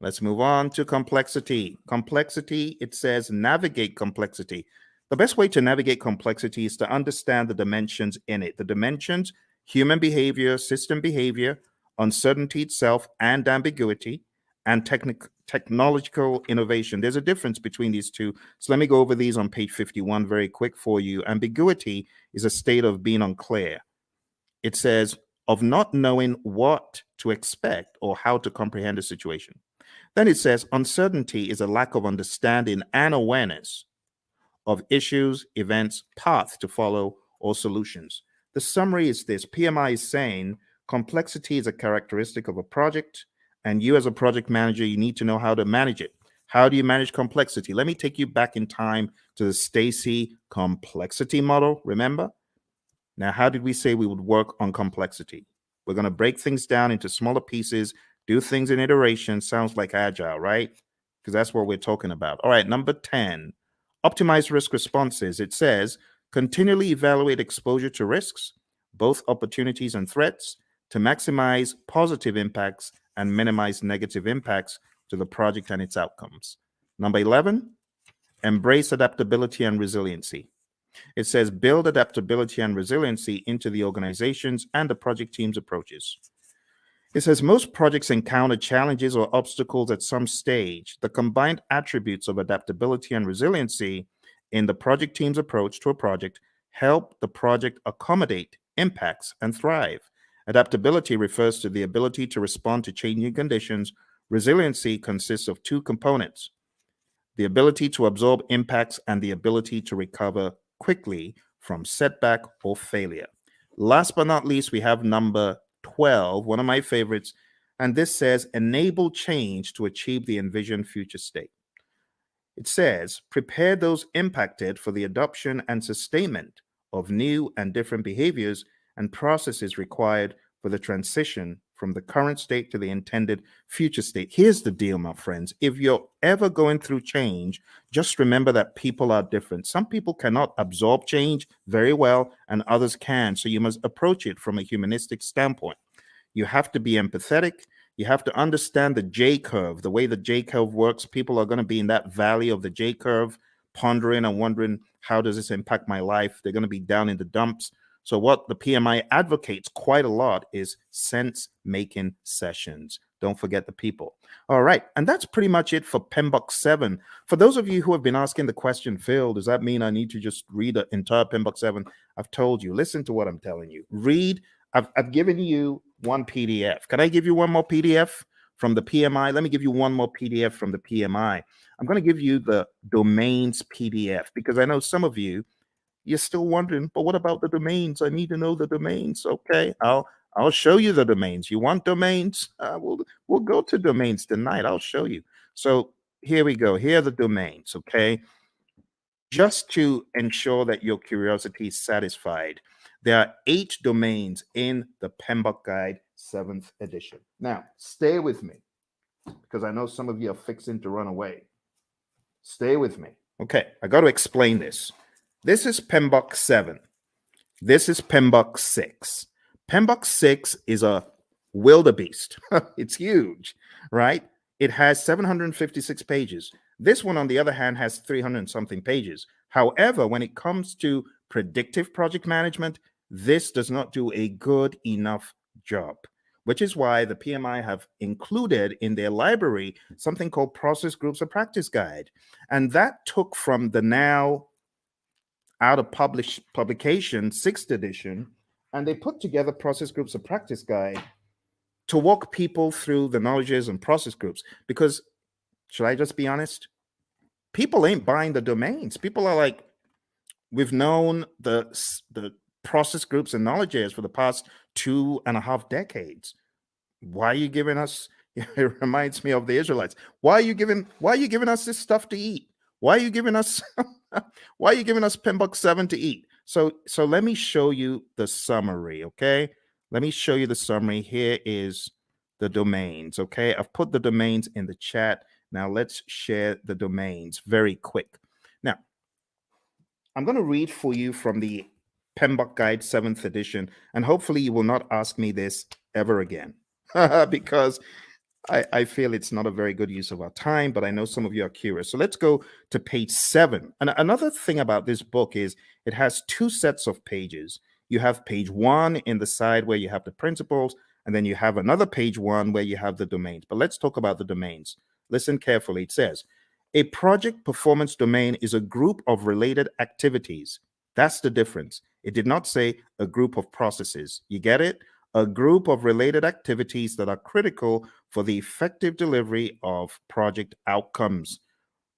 Let's move on to complexity. Complexity, it says navigate complexity. The best way to navigate complexity is to understand the dimensions in it. The dimensions, human behavior, system behavior, uncertainty itself, and ambiguity, and technological innovation. There's a difference between these two. So let me go over these on page 51 very quick for you. Ambiguity is a state of being unclear. It says of not knowing what to expect or how to comprehend a situation. Then it says uncertainty is a lack of understanding and awareness of issues, events, paths to follow, or solutions. The summary is this. PMI is saying complexity is a characteristic of a project, and you as a project manager, you need to know how to manage it. How do you manage complexity? Let me take you back in time to the Stacy complexity model, remember? Now, how did we say we would work on complexity? We're going to break things down into smaller pieces, do things in iteration. Sounds like Agile, right? Because that's what we're talking about. All right, number 10, optimize risk responses. It says continually evaluate exposure to risks, both opportunities and threats, to maximize positive impacts and minimize negative impacts to the project and its outcomes. Number 11, embrace adaptability and resiliency. It says build adaptability and resiliency into the organizations and the project team's approaches. It says most projects encounter challenges or obstacles at some stage. The combined attributes of adaptability and resiliency in the project team's approach to a project help the project accommodate impacts and thrive. Adaptability refers to the ability to respond to changing conditions. Resiliency consists of 2 components: the ability to absorb impacts and the ability to recover quickly from setback or failure. Last but not least, we have number 12, one of my favorites, and this says enable change to achieve the envisioned future state. It says prepare those impacted for the adoption and sustainment of new and different behaviors and processes required for the transition from the current state to the intended future state. Here's the deal, my friends. If you're ever going through change, just remember that people are different. Some people cannot absorb change very well, and others can. So you must approach it from a humanistic standpoint. You have to be empathetic. You have to understand the J curve, the way the J curve works. People are going to be in that valley of the J curve, pondering and wondering, how does this impact my life? They're going to be down in the dumps. So what the PMI advocates quite a lot is sense-making sessions. Don't forget the people. All right, and that's pretty much it for PMBOK 7. For those of you who have been asking the question, Phil, does that mean I need to just read the entire PMBOK 7? I've told you, listen to what I'm telling you. Read, I've given you one PDF. Can I give you one more PDF from the PMI? Let me give you one more PDF from the PMI. I'm going to give you the domains PDF because I know some of you, you're still wondering, but what about the domains? I need to know the domains. Okay, I'll show you the domains. You want domains? We'll go to domains tonight. I'll show you. So here we go. Here are the domains. Okay, just to ensure that your curiosity is satisfied, there are 8 domains in the PMBOK Guide 7th edition. Now, stay with me because I know some of you are fixing to run away. Stay with me. Okay, I got to explain this. This is PMBOK 7. This is PMBOK 6. PMBOK 6 is a wildebeest. It's huge, right? It has 756 pages. This one, on the other hand, has 300 and something pages. However, when it comes to predictive project management, this does not do a good enough job, which is why the PMI have included in their library something called Process Groups of Practice Guide. And that took from the now out of publication 6th edition, and they put together Process Groups of Practice Guide to walk people through the knowledges and process groups. Because, should I just be honest? People ain't buying the domains. People are like, we've known the process groups and knowledge areas for the past 2.5 decades. Why are you giving us? It reminds me of the Israelites. Why are you giving us this stuff to eat? Why are you giving us why are you giving us PMBOK 7 to eat? So let me show you the summary, okay? Let me show you the summary. Here is the domains, okay? I've put the domains in the chat. Now let's share the domains very quick. Now, I'm going to read for you from the PMBOK Guide 7th edition, and hopefully you will not ask me this ever again because I feel it's not a very good use of our time, but I know some of you are curious. So let's go to page 7. And another thing about this book is it has 2 sets of pages. You have page 1 in the side where you have the principles, and then you have another page 1 where you have the domains. But let's talk about the domains. Listen carefully. It says, a project performance domain is a group of related activities. That's the difference. It did not say a group of processes. You get it? A group of related activities that are critical for the effective delivery of project outcomes.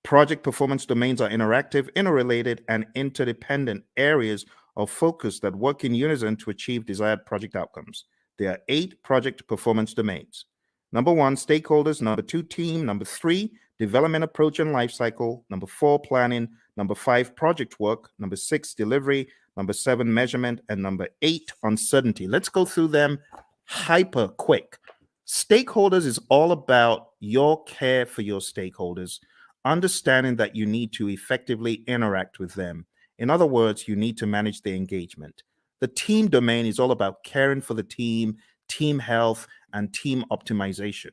Project performance domains are interactive, interrelated, and interdependent areas of focus that work in unison to achieve desired project outcomes. There are 8 project performance domains. Number 1, stakeholders. Number 2, team. Number 3, development approach and lifecycle. Number 4, planning. Number 5, project work. Number 6, delivery. Number 7, measurement. And number 8, uncertainty. Let's go through them hyper quick. Stakeholders is all about your care for your stakeholders, understanding that you need to effectively interact with them. In other words, you need to manage their engagement. The team domain is all about caring for the team, team health, and team optimization.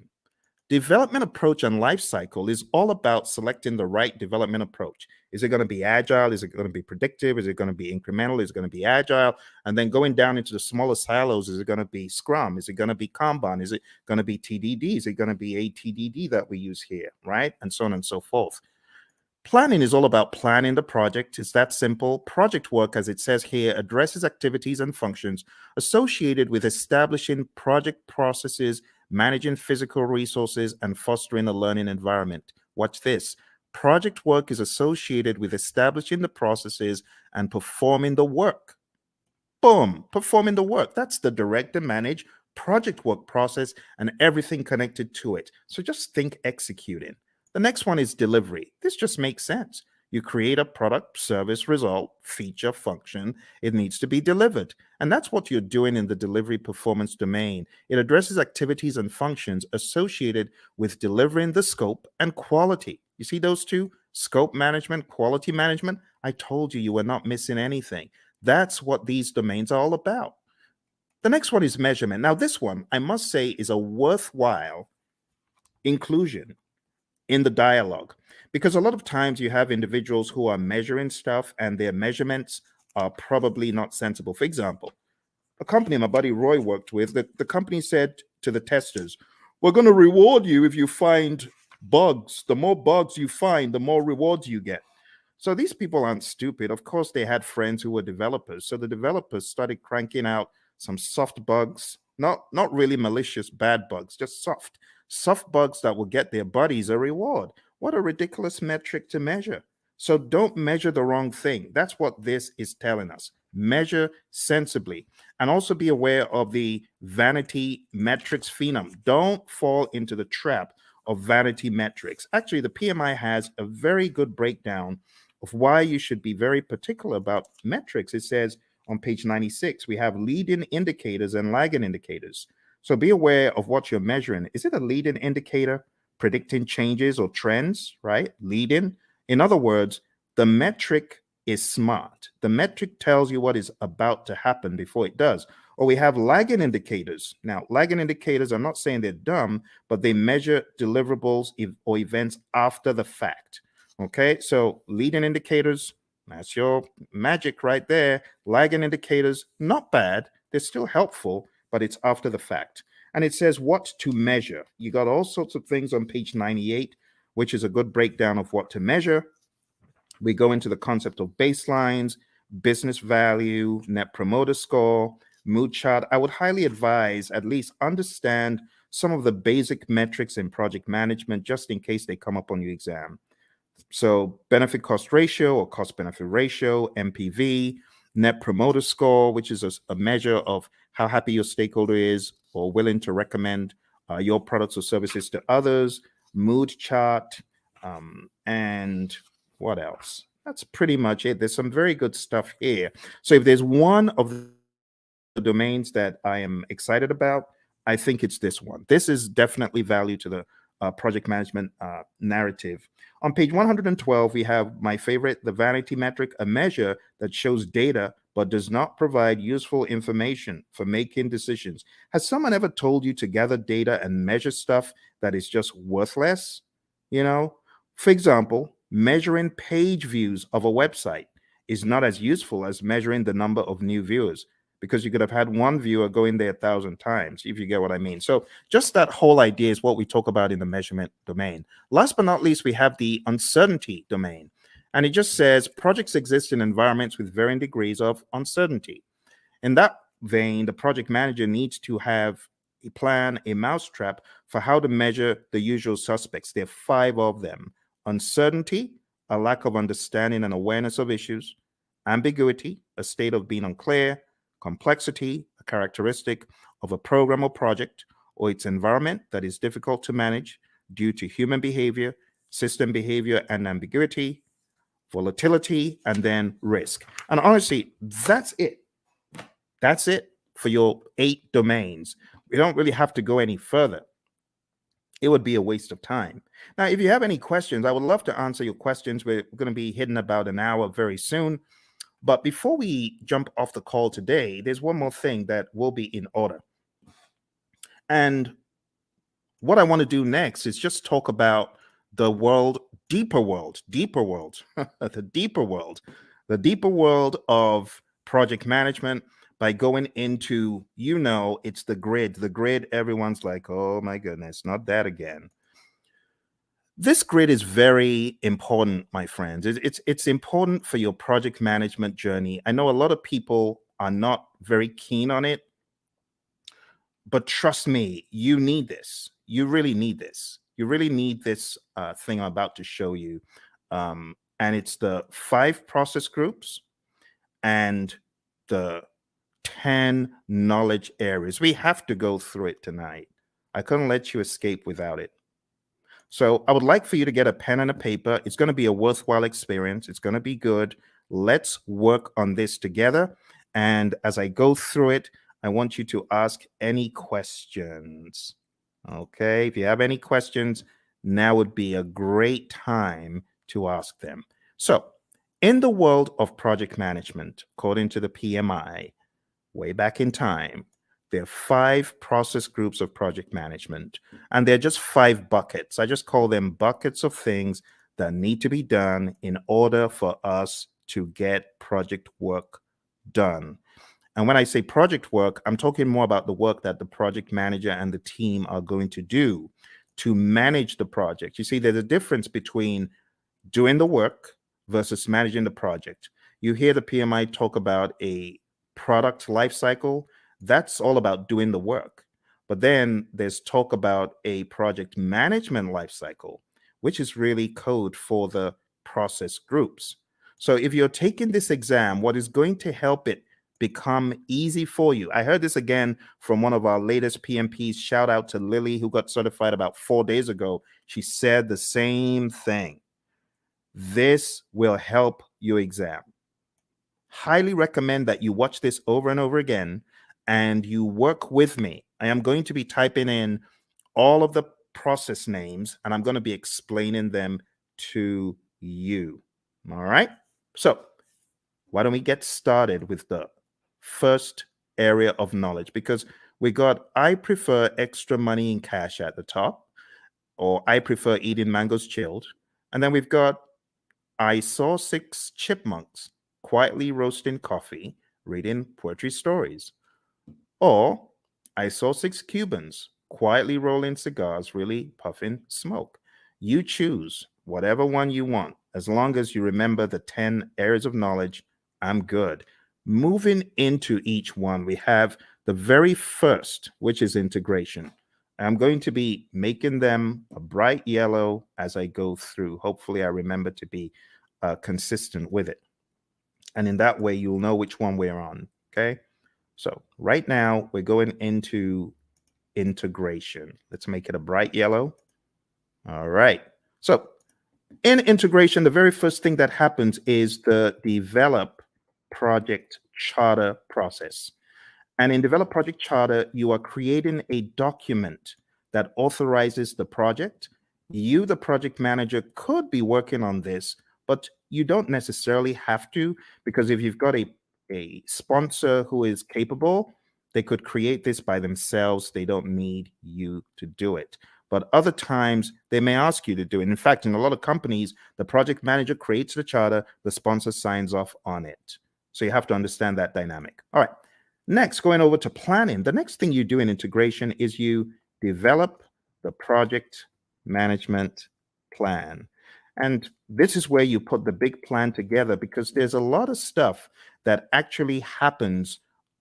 Development approach and life cycle is all about selecting the right development approach. Is it going to be agile? Is it going to be predictive? Is it going to be incremental? Is it going to be agile? And then going down into the smaller silos, is it going to be Scrum? Is it going to be Kanban? Is it going to be TDD? Is it going to be ATDD that we use here, right? And so on and so forth. Planning is all about planning the project. It's that simple. Project work, as it says here, addresses activities and functions associated with establishing project processes, managing physical resources, and fostering a learning environment. Watch this. Project work is associated with establishing the processes and performing the work. Boom, performing the work. That's the direct and manage project work process and everything connected to it. So just think executing. The next one is delivery. This just makes sense. You create a product, service, result, feature, function. It needs to be delivered. And that's what you're doing in the delivery performance domain. It addresses activities and functions associated with delivering the scope and quality. You see those two? Scope management, quality management. I told you you were not missing anything. That's what these domains are all about. The next one is measurement. Now, this one, I must say, is a worthwhile inclusion in the dialogue, because a lot of times you have individuals who are measuring stuff and their measurements are probably not sensible. For example, a company my buddy Roy worked with, the company said to the testers, we're going to reward you if you find bugs. The more bugs you find, the more rewards you get. So these people aren't stupid. Of course, they had friends who were developers. So the developers started cranking out some soft bugs, not really malicious bad bugs, just soft bugs that will get their buddies a reward. What a ridiculous metric to measure. So don't measure the wrong thing. That's what this is telling us. Measure sensibly, and also be aware of the vanity metrics phenom. Don't fall into the trap of vanity metrics. Actually, the PMI has a very good breakdown of why you should be very particular about metrics. It says on page 96, we have leading indicators and lagging indicators. So be aware of what you're measuring. Is it a leading indicator predicting changes or trends, right? Leading. In other words, the metric is smart. The metric tells you what is about to happen before it does. Or we have lagging indicators. Now, lagging indicators, I'm not saying they're dumb, but they measure deliverables or events after the fact. Okay, so leading indicators, that's your magic right there. Lagging indicators, not bad. They're still helpful, but it's after the fact. And it says what to measure. You got all sorts of things on page 98, which is a good breakdown of what to measure. We go into the concept of baselines, business value, net promoter score, mood chart. I would highly advise at least understand some of the basic metrics in project management, just in case they come up on your exam. So benefit cost ratio or cost benefit ratio, MPV, net promoter score, which is a measure of how happy your stakeholder is or willing to recommend your products or services to others, mood chart, and what else? That's pretty much it. There's some very good stuff here. So if there's one of the domains that I am excited about, I think it's this one. This is definitely value to the project management narrative. On page 112, we have my favorite, the vanity metric, a measure that shows data but does not provide useful information for making decisions. Has someone ever told you to gather data and measure stuff that is just worthless? You know, for example, measuring page views of a website is not as useful as measuring the number of new viewers, because you could have had one viewer go in there 1,000 times, if you get what I mean. So just that whole idea is what we talk about in the measurement domain. Last but not least, we have the uncertainty domain. And it just says projects exist in environments with varying degrees of uncertainty. In that vein, the project manager needs to have a plan, a mousetrap for how to measure the usual suspects. There are 5 of them: uncertainty, a lack of understanding and awareness of issues; ambiguity, a state of being unclear; complexity, a characteristic of a program or project or its environment that is difficult to manage due to human behavior, system behavior, and ambiguity; volatility; and then risk. And honestly, that's it. That's it for your 8 domains. We don't really have to go any further. It would be a waste of time. Now, if you have any questions, I would love to answer your questions. We're going to be hitting about an hour very soon. But before we jump off the call today, there's one more thing that will be in order. And what I want to do next is just talk about the deeper world, the deeper world of project management, by going into, it's the grid. Everyone's like, oh my goodness, not that again. This grid is very important, my friends. It's important for your project management journey. I know a lot of people are not very keen on it, but trust me, you need this. You really need this. You really need this thing I'm about to show you. And it's the 5 process groups and the 10 knowledge areas. We have to go through it tonight. I couldn't let you escape without it. So I would like for you to get a pen and a paper. It's going to be a worthwhile experience. It's going to be good. Let's work on this together. And as I go through it, I want you to ask any questions. Okay, if you have any questions, now would be a great time to ask them. So in the world of project management, according to the PMI, way back in time, there are 5 process groups of project management, and they're just 5 buckets. I just call them buckets of things that need to be done in order for us to get project work done. And when I say project work, I'm talking more about the work that the project manager and the team are going to do to manage the project. You see, there's a difference between doing the work versus managing the project. You hear the PMI talk about a product lifecycle. That's all about doing the work. But then there's talk about a project management lifecycle, which is really code for the process groups. So if you're taking this exam, what is going to help it become easy for you? I heard this again from one of our latest PMPs. Shout out to Lily, who got certified about 4 days ago. She said the same thing. This will help your exam. Highly recommend that you watch this over and over again and you work with me. I am going to be typing in all of the process names and I'm going to be explaining them to you. All right. So why don't we get started with the first area of knowledge? Because we got, I prefer extra money in cash at the top, or I prefer eating mangoes chilled. And then we've got, I saw 6 chipmunks quietly roasting coffee, reading poetry stories. Or I saw 6 Cubans quietly rolling cigars, really puffing smoke. You choose whatever one you want. As long as you remember the 10 areas of knowledge, I'm good. Moving into each one, we have the very first, which is integration. I'm going to be making them a bright yellow as I go through. Hopefully, I remember to be consistent with it. And in that way, you'll know which one we're on. Okay. So right now, we're going into integration. Let's make it a bright yellow. All right. So in integration, the very first thing that happens is the develop project charter process. And in Develop Project Charter, you are creating a document that authorizes the project. You, the project manager, could be working on this, but you don't necessarily have to, because if you've got a sponsor who is capable, they could create this by themselves. They don't need you to do it. But other times, they may ask you to do it. In fact, in a lot of companies, the project manager creates the charter, the sponsor signs off on it. So you have to understand that dynamic. All right. Next, going over to planning, the next thing you do in integration is you develop the project management plan. And this is where you put the big plan together, because there's a lot of stuff that actually happens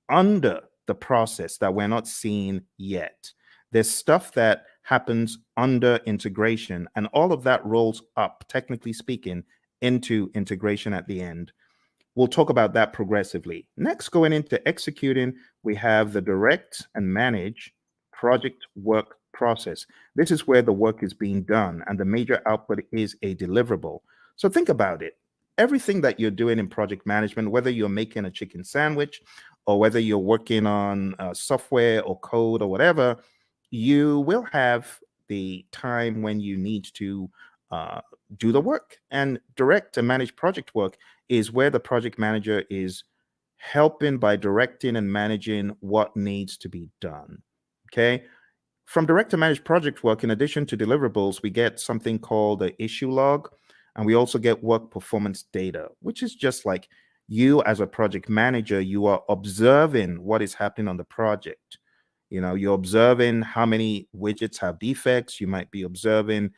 under the process that we're not seeing yet. There's stuff that happens under integration, and all of that rolls up, technically speaking, into integration at the end. We'll talk about that progressively. Next, going into executing, we have the direct and manage project work process. This is where the work is being done and the major output is a deliverable. So think about it. Everything that you're doing in project management, whether you're making a chicken sandwich or whether you're working on software or code or whatever, you will have the time when you need to do the work. And direct and manage project work is where the project manager is helping by directing and managing what needs to be done. Okay. From direct to manage project work, in addition to deliverables, we get something called the issue log, and we also get work performance data, which is just like you as a project manager, you are observing what is happening on the project. You know, you're observing how many widgets have defects. You might be observing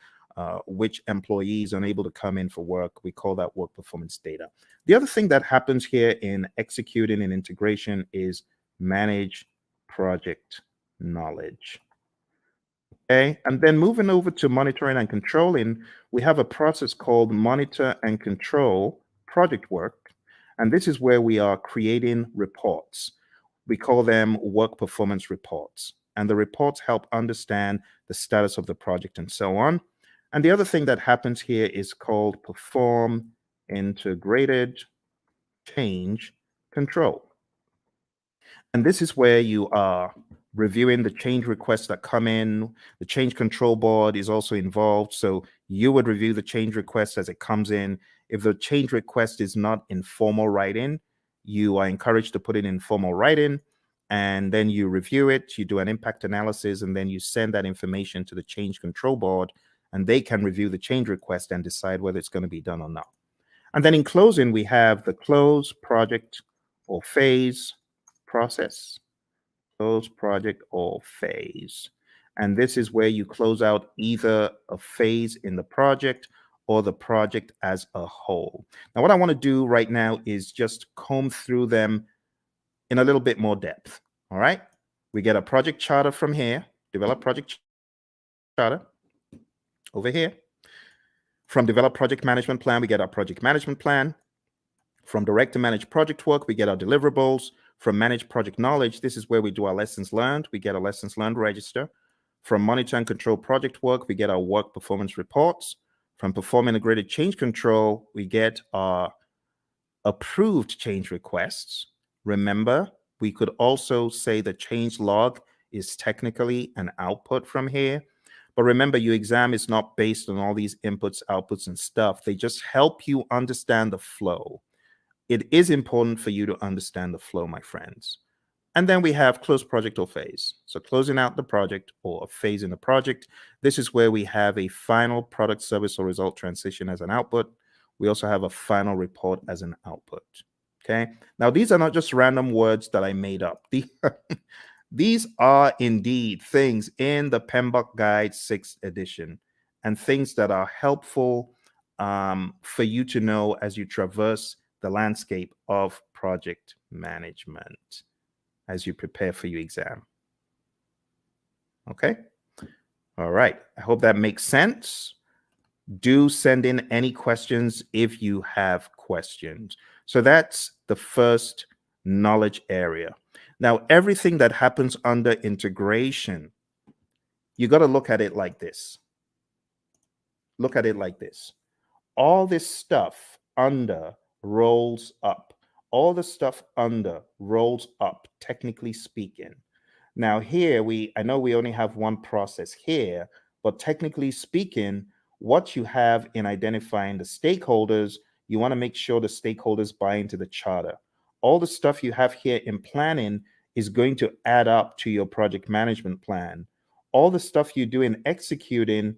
which employees are unable to come in for work. We call that work performance data. The other thing that happens here in executing and integration is manage project knowledge. Okay, and then moving over to monitoring and controlling, we have a process called monitor and control project work. And this is where we are creating reports. We call them work performance reports. And the reports help understand the status of the project and so on. And the other thing that happens here is called perform integrated change control. And this is where you are reviewing the change requests that come in. The change control board is also involved. So you would review the change request as it comes in. If the change request is not in formal writing, you are encouraged to put it in formal writing. And then you review it, you do an impact analysis, and then you send that information to the change control board, and they can review the change request and decide whether it's going to be done or not. And then in closing, we have the close project or phase process. Close project or phase. And this is where you close out either a phase in the project or the project as a whole. Now, what I want to do right now is just comb through them in a little bit more depth. All right. We get a project charter from here, develop project charter over here. From develop project management plan, we get our project management plan. From direct to manage project work, we get our deliverables. From manage project knowledge, this is where we do our lessons learned. We get a lessons learned register. From monitor and control project work, we get our work performance reports. From perform integrated change control, we get our approved change requests. Remember, we could also say the change log is technically an output from here. But remember, your exam is not based on all these inputs, outputs, and stuff. They just help you understand the flow. It is important for you to understand the flow, my friends. And then we have close project or phase. So closing out the project or a phase in the project. This is where we have a final product, service, or result transition as an output. We also have a final report as an output. Okay. Now, these are not just random words that I made up. These are indeed things in the PMBOK Guide 6th edition and things that are helpful for you to know as you traverse the landscape of project management as you prepare for your exam. Okay. All right. I hope that makes sense. Do send in any questions if you have questions. So that's the first knowledge area. Now, everything that happens under integration, you got to look at it like this. Look at it like this. All this stuff under rolls up. All the stuff under rolls up, technically speaking. Now here, I know we only have one process here, but technically speaking, what you have in identifying the stakeholders, you want to make sure the stakeholders buy into the charter. All the stuff you have here in planning is going to add up to your project management plan. All the stuff you do in executing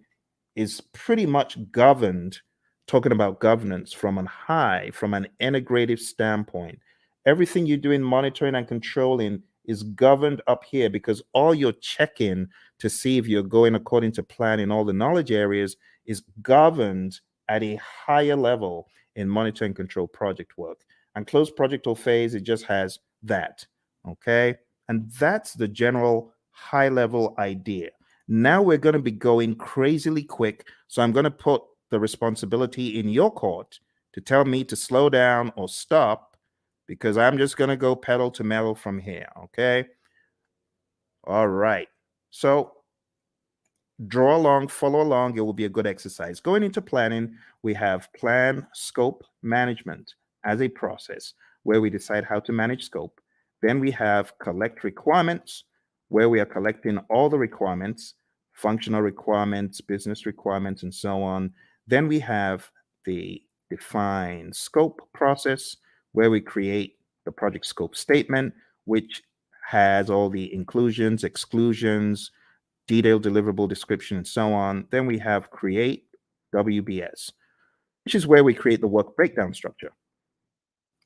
is pretty much governed, talking about governance from an integrative standpoint. Everything you do in monitoring and controlling is governed up here because all you're checking to see if you're going according to plan in all the knowledge areas is governed at a higher level in monitor and control project work. And close project or phase, it just has that. Okay. And that's the general high level idea. Now we're going to be going crazily quick. So I'm going to put the responsibility in your court to tell me to slow down or stop because I'm just going to go pedal to metal from here. Okay. All right. So draw along, follow along. It will be a good exercise. Going into planning, we have plan, scope, management as a process where we decide how to manage scope. Then we have collect requirements, where we are collecting all the requirements, functional requirements, business requirements, and so on. Then we have the define scope process, where we create the project scope statement, which has all the inclusions, exclusions, detailed deliverable description, and so on. Then we have create WBS, which is where we create the work breakdown structure.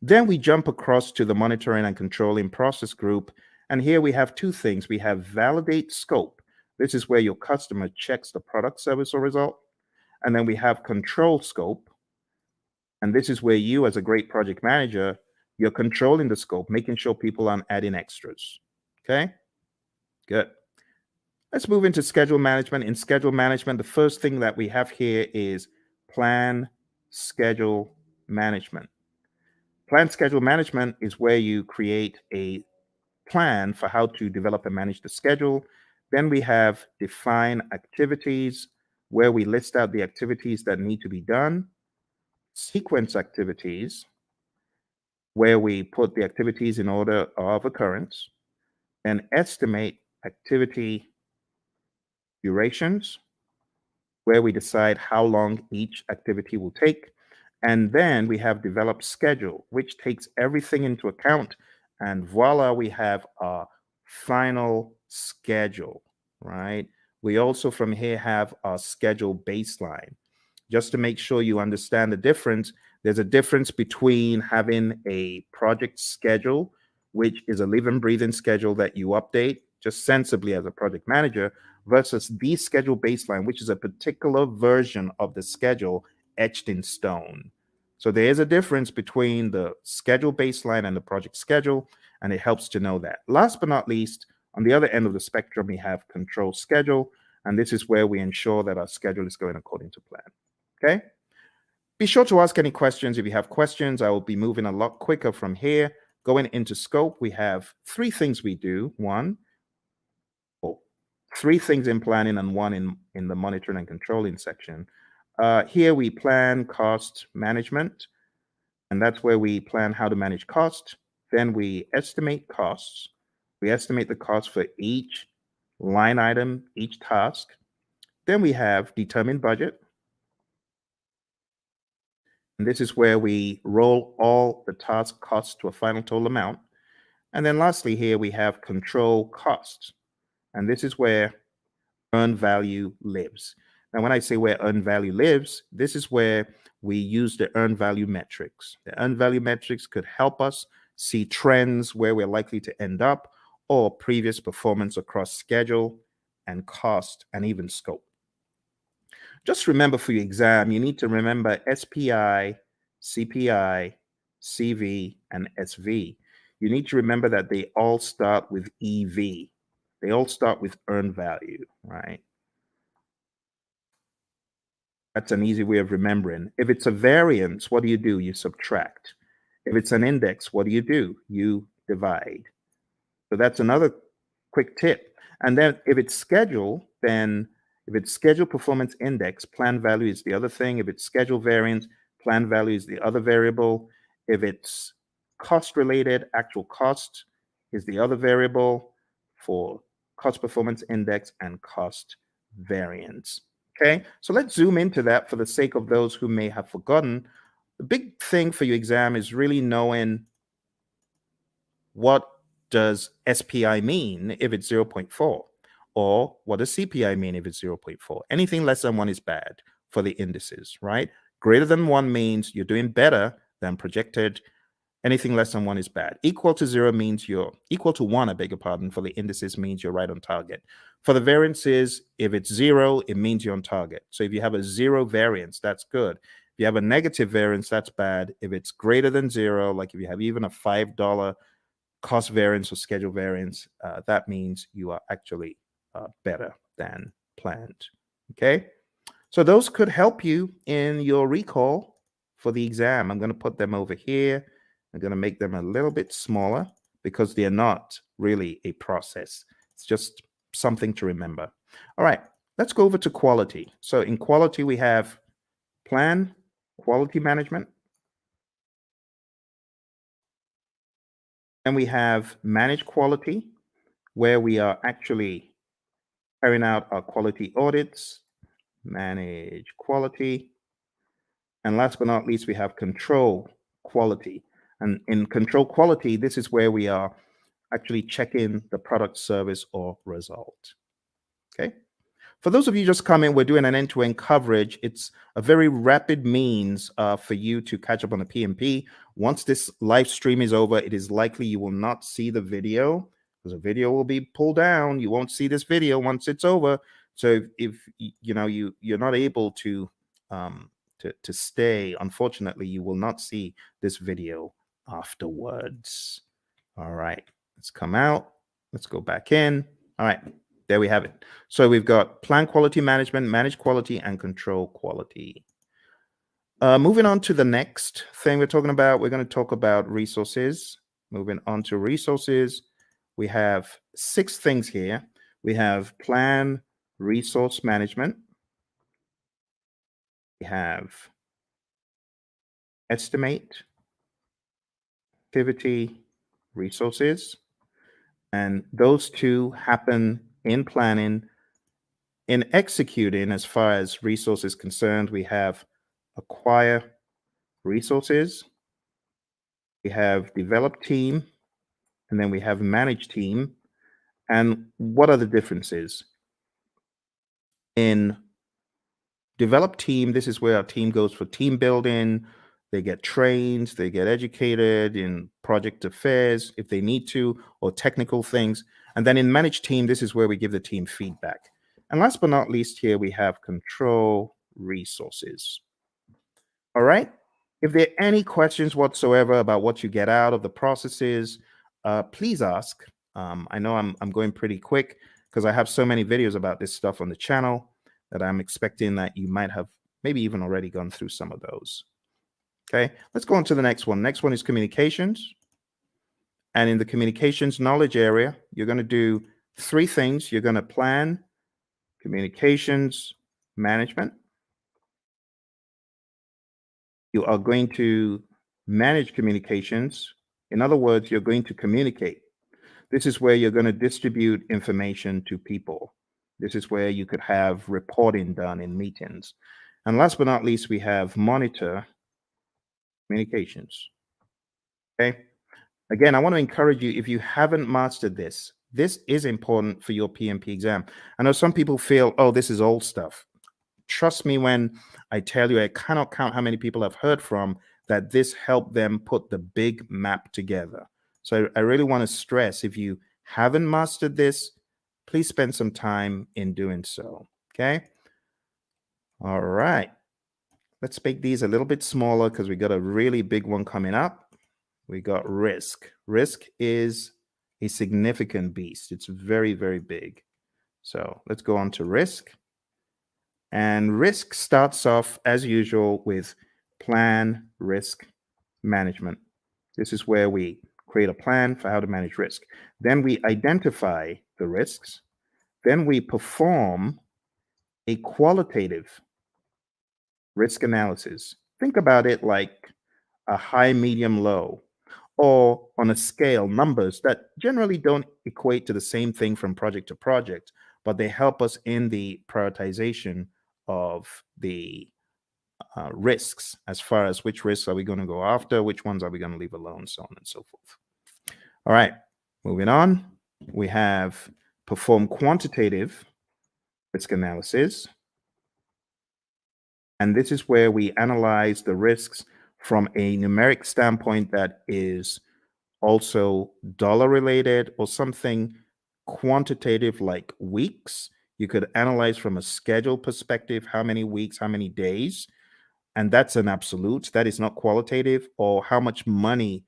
Then we jump across to the monitoring and controlling process group. And here we have two things. We have validate scope. This is where your customer checks the product, service, or result. And then we have control scope. And this is where you, as a great project manager, you're controlling the scope, making sure people aren't adding extras. Okay, good. Let's move into schedule management. In schedule management, the first thing that we have here is plan schedule management. Plan schedule management is where you create a plan for how to develop and manage the schedule. Then we have define activities, where we list out the activities that need to be done. Sequence activities, where we put the activities in order of occurrence. And estimate activity durations, where we decide how long each activity will take. And then we have develop schedule, which takes everything into account. And voila, we have our final schedule, right? We also from here have our schedule baseline. Just to make sure you understand the difference, There's a difference between having a project schedule, which is a living, breathing schedule that you update just sensibly as a project manager, versus the schedule baseline, which is a particular version of the schedule etched in stone. So there is a difference between the schedule baseline and the project schedule, and it helps to know that. Last but not least, on the other end of the spectrum, we have control schedule, and this is where we ensure that our schedule is going according to plan. Okay? Be sure to ask any questions. If you have questions, I will be moving a lot quicker from here. Going into scope, we have three things we do. Three things in planning and one in the monitoring and controlling section. Here we plan cost management, and that's where we plan how to manage cost. Then we estimate costs. We estimate the cost for each line item, each task. Then we have determine budget. And this is where we roll all the task costs to a final total amount. And then lastly, here we have control costs. And this is where earned value lives. Now, when I say where earned value lives, this is where we use the earned value metrics. The earned value metrics could help us see trends where we're likely to end up, or previous performance across schedule and cost and even scope. Just remember for your exam, you need to remember SPI, CPI, CV, and SV. You need to remember that they all start with EV. They all start with earned value, right? That's an easy way of remembering. If it's a variance, what do? You subtract. If it's an index, what do? You divide. So that's another quick tip. And then if it's schedule, then if it's schedule performance index, plan value is the other thing. If it's schedule variance, plan value is the other variable. If it's cost related, actual cost is the other variable for cost performance index and cost variance. Okay, so let's zoom into that for the sake of those who may have forgotten. The big thing for your exam is really knowing what does SPI mean if it's 0.4, or what does CPI mean if it's 0.4. Anything less than 1 is bad for the indices, right? Greater than 1 means you're doing better than projected. Anything less than 1 is bad. Equal to 0 means you're equal to 1, I beg your pardon, for the indices means you're right on target. For the variances, if it's 0, it means you're on target. So if you have a 0 variance, that's good. If you have a negative variance, that's bad. If it's greater than 0, like if you have even a $5 cost variance or schedule variance, that means you are actually better than planned. Okay, so those could help you in your recall for the exam. I'm going to put them over here. I'm going to make them a little bit smaller because they're not really a process. It's just something to remember. All right, let's go over to quality. So in quality, we have plan, quality management, and we have manage quality, where we are actually carrying out our quality audits, manage quality. And last but not least, we have control quality. And in control quality, this is where we are actually checking the product, service, or result. Okay. For those of you just coming, we're doing an end-to-end coverage. It's a very rapid means for you to catch up on the PMP. Once this live stream is over, it is likely you will not see the video because the video will be pulled down. You won't see this video once it's over. So if you know you're not able to stay, unfortunately, you will not see this video afterwards. All right, let's come out. Let's go back in. All right. There we have it. So we've got plan quality management, manage quality, and control quality. Moving on to the next thing we're talking about, we're going to talk about resources. Moving on to resources, we have 6 things here. We have plan resource management. We have estimate, activity, resources. And those two happen in planning. In executing, as far as resources concerned, we have acquire resources, we have develop team, and then we have manage team. And what are the differences? In develop team, this is where our team goes for team building, They get trained, they get educated in project affairs if they need to, or technical things. And then in managed team, this is where we give the team feedback. And last but not least, here we have control resources. All right. If there are any questions whatsoever about what you get out of the processes, please ask. I know I'm going pretty quick because I have so many videos about this stuff on the channel that I'm expecting that you might have maybe even already gone through some of those. Okay, let's go on to the next one. Next one is communications. And in the communications knowledge area, you're going to do three things. You're going to plan communications management. You are going to manage communications. In other words, you're going to communicate. This is where you're going to distribute information to people. This is where you could have reporting done in meetings. And last but not least, we have monitor communications. Okay. Again, I want to encourage you, if you haven't mastered this, this is important for your PMP exam. I know some people feel, oh, this is old stuff. Trust me when I tell you, I cannot count how many people I've heard from that this helped them put the big map together. So I really want to stress, if you haven't mastered this, please spend some time in doing so. Okay. All right. Let's make these a little bit smaller because we got a really big one coming up. We got risk. Risk is a significant beast. It's very, very big. So let's go on to risk. And risk starts off, as usual, with plan risk management. This is where we create a plan for how to manage risk. Then we identify the risks. Then we perform a qualitative risk analysis. Think about it like a high, medium, low, or on a scale, numbers that generally don't equate to the same thing from project to project, but they help us in the prioritization of the risks, as far as which risks are we going to go after, which ones are we going to leave alone, so on and so forth. All right, moving on. We have perform quantitative risk analysis. And this is where we analyze the risks from a numeric standpoint that is also dollar related or something quantitative like weeks. You could analyze from a schedule perspective, how many weeks, how many days, and that's an absolute. That is not qualitative. Or how much money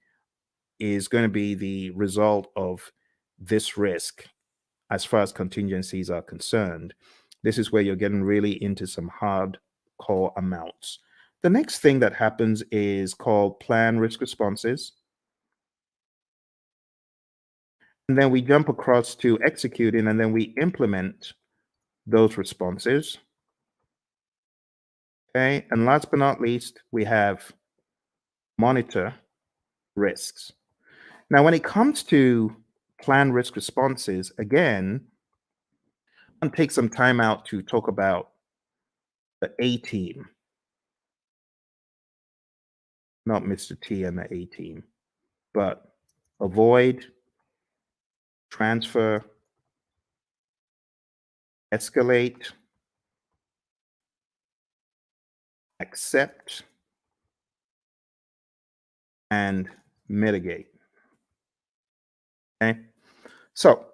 is going to be the result of this risk as far as contingencies are concerned. This is where you're getting really into some hardcore amounts. The next thing that happens is called plan risk responses. And then we jump across to executing, and then we implement those responses. Okay, and last but not least, we have monitor risks. Now, when it comes to plan risk responses, again, I'll take some time out to talk about the A team, not Mr. T and the A team, but avoid, transfer, escalate, accept, and mitigate. Okay, so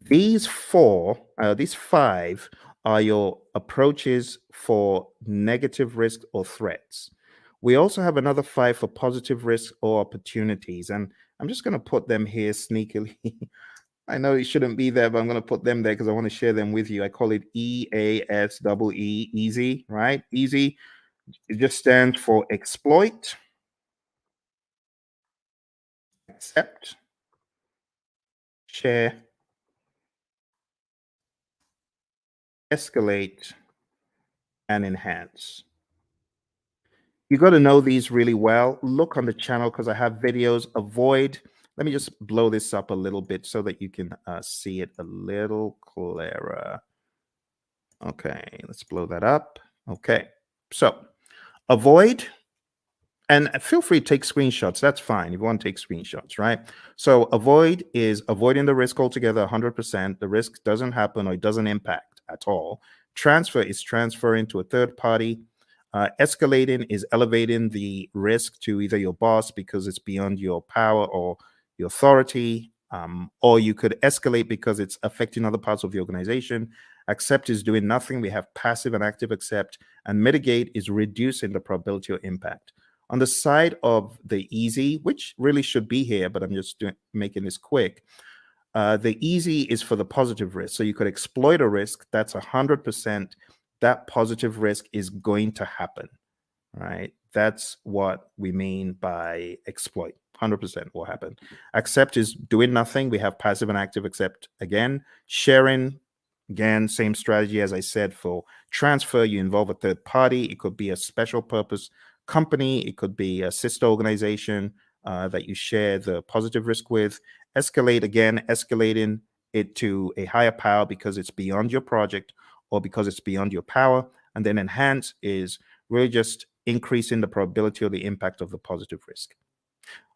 these five are your approaches for negative risk or threats. We also have another five for positive risk or opportunities, and I'm just going to put them here sneakily. I know it shouldn't be there, but I'm going to put them there because I want to share them with you. I call it EASEE, easy, right? Easy. It just stands for exploit, accept, share, escalate, and enhance. You got to know these really well. Look on the channel because I have videos. Avoid. Let me just blow this up a little bit so that you can see it a little clearer. Okay, let's blow that up. Okay, so avoid, and feel free to take screenshots. That's fine if you want to take screenshots, right? So avoid is avoiding the risk altogether, 100%. The risk doesn't happen or it doesn't impact at all. Transfer is transferring to a third party. Escalating is elevating the risk to either your boss because it's beyond your power or your authority, or you could escalate because it's affecting other parts of the organization. Accept is doing nothing. We have passive and active accept, and mitigate is reducing the probability or impact. On the side of the easy, which really should be here, but I'm just making this quick. The easy is for the positive risk. So you could exploit a risk that's 100%. That positive risk is going to happen, right? That's what we mean by exploit. 100% will happen. Accept is doing nothing. We have passive and active accept again. Sharing, again, same strategy as I said for transfer. You involve a third party. It could be a special purpose company. It could be a sister organization that you share the positive risk with. Escalate, again, escalating it to a higher power because it's beyond your project or because it's beyond your power. And then enhance is really just increasing the probability or the impact of the positive risk.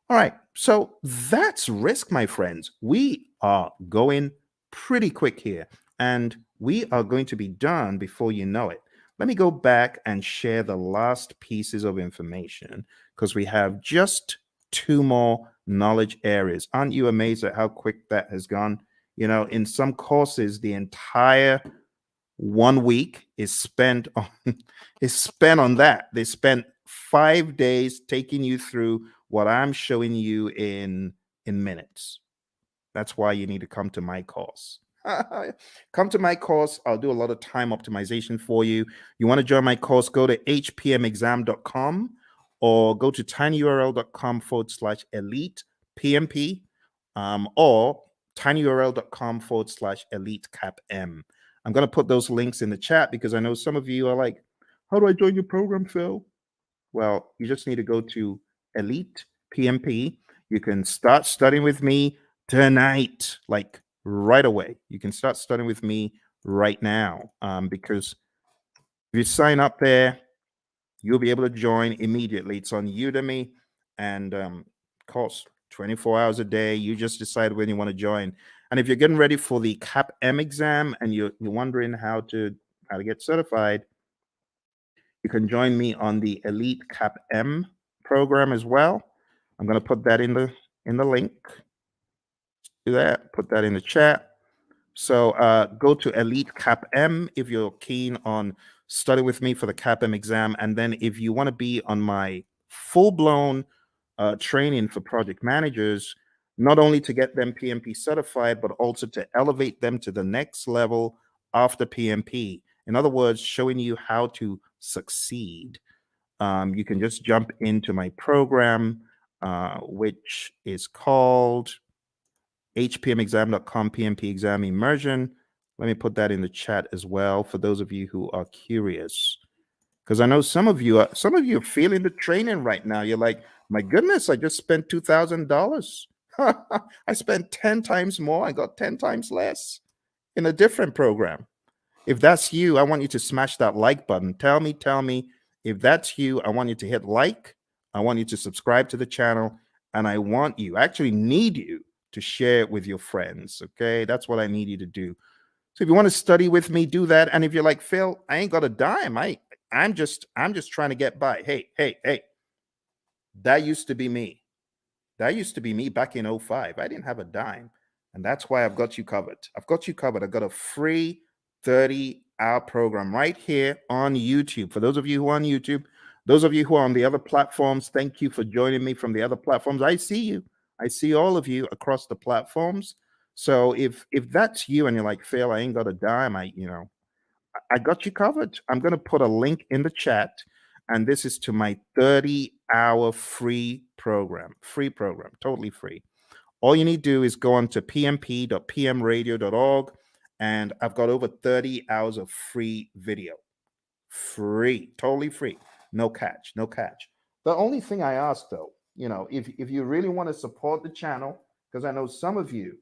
All right, so that's risk, my friends. We are going pretty quick here, and we are going to be done before you know it. Let me go back and share the last pieces of information because we have just 2 more knowledge areas. Aren't you amazed at how quick that has gone? You know, in some courses, the entire 1 week is spent on that. They spent 5 days taking you through what I'm showing you in minutes. That's why you need to come to my course. Come to my course. I'll do a lot of time optimization for you. You want to join my course, go to hpmexam.com or go to tinyurl.com/elite PMP, or tinyurl.com/elite CAPM. I'm going to put those links in the chat because I know some of you are like, how do I join your program, Phil? Well, you just need to go to Elite PMP. You can start studying with me tonight, like right away. You can start studying with me right now, because if you sign up there, you'll be able to join immediately. It's on Udemy, and costs 24 hours a day. You just decide when you want to join. And if you're getting ready for the CAPM exam and you're wondering how to get certified, you can join me on the Elite CAPM program as well. I'm going to put that in the link. Do that. Put that in the chat. So go to Elite CAPM if you're keen on study with me for the CAPM exam, and then if you want to be on my full-blown training for project managers, not only to get them PMP certified, but also to elevate them to the next level after PMP. In other words, showing you how to succeed. You can just jump into my program, which is called hpmexam.com PMP exam immersion. Let me put that in the chat as well for those of you who are curious, because I know some of you are feeling the training right now. You're like, my goodness, I just spent $2,000. I spent 10 times more. I got 10 times less in a different program. If that's you, I want you to smash that like button. Tell me if that's you. I want you to hit like. I want you to subscribe to the channel, and I actually need you to share it with your friends. Okay, that's what I need you to do. So if you want to study with me, do that. And if you're like, Phil, I ain't got a dime. I'm just trying to get by. Hey, that used to be me. That used to be me back in 05. I didn't have a dime. And that's why I've got you covered. I've got a free 30-hour program right here on YouTube. For those of you who are on YouTube, those of you who are on the other platforms, thank you for joining me from the other platforms. I see you. I see all of you across the platforms. So if that's you and you're like, Phil, I ain't got a dime, I got you covered. I'm going to put a link in the chat, and this is to my 30-hour free program, totally free. All you need to do is go on to pmp.pmradio.org, and I've got over 30 hours of free video. Free, totally free. No catch. The only thing I ask, though, if you really want to support the channel, because I know some of you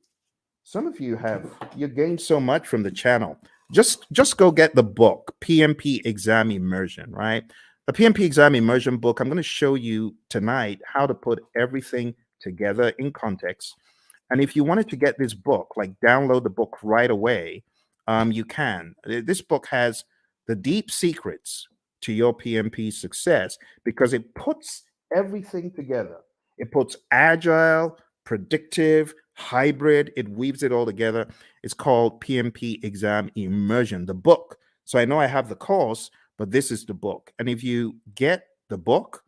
you gained so much from the channel. Just go get the book, PMP Exam Immersion, right? The PMP Exam Immersion book, I'm going to show you tonight how to put everything together in context. And if you wanted to get this book, like download the book right away, you can. This book has the deep secrets to your PMP success because it puts everything together. It puts agile, predictive, hybrid, it weaves it all together. It's called PMP Exam Immersion, the book. So I know I have the course, but this is the book. And if you get the book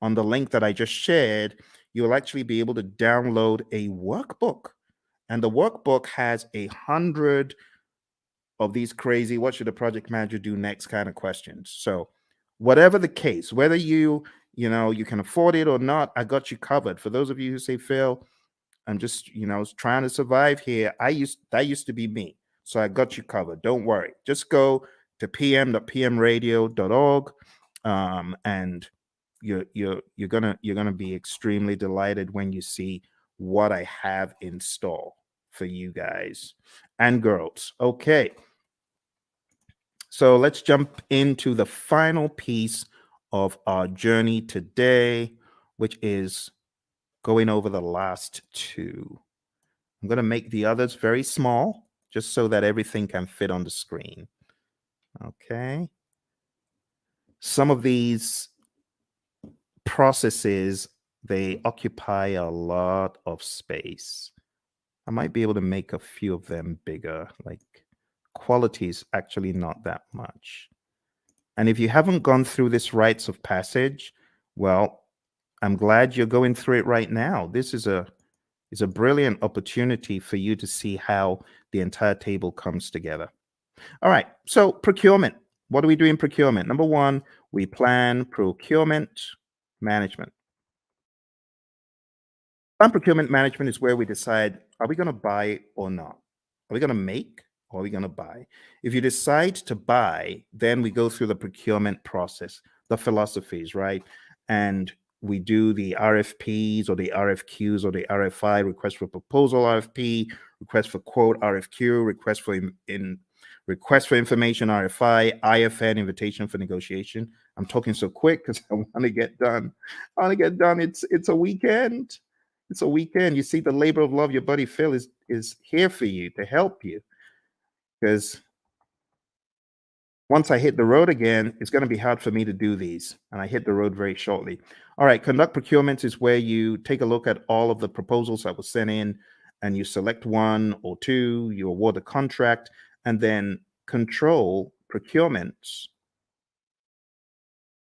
on the link that I just shared, you'll actually be able to download a workbook. And the workbook has 100 of these crazy, what should a project manager do next kind of questions. So whatever the case, whether you can afford it or not, I got you covered. For those of you who say, Phil, I'm just, trying to survive here. That used to be me. So I got you covered. Don't worry. Just go to pm.pmradio.org, and you're gonna be extremely delighted when you see what I have in store for you guys and girls. Okay. So let's jump into the final piece of our journey today, which is going over the last two. I'm going to make the others very small, just so that everything can fit on the screen. Okay. Some of these processes, they occupy a lot of space. I might be able to make a few of them bigger, like quality is actually not that much. And if you haven't gone through this rites of passage, well, I'm glad you're going through it right now. This is a brilliant opportunity for you to see how the entire table comes together. All right, so procurement. What do we do in procurement? Number one, we plan procurement management. Plan procurement management is where we decide, are we going to buy or not? Are we going to make or are we going to buy? If you decide to buy, then we go through the procurement process, the philosophies, right? And we do the RFPs or the RFQs or the RFI, request for proposal RFP, request for quote RFQ, request for information RFI, IFN, invitation for negotiation. I'm talking so quick because I want to get done. I want to get done. It's a weekend. It's a weekend. You see, the labor of love, your buddy Phil is here for you to help you. Because once I hit the road again, it's going to be hard for me to do these. And I hit the road very shortly. All right, conduct procurements is where you take a look at all of the proposals that were sent in and you select one or two, you award a contract, and then control procurements.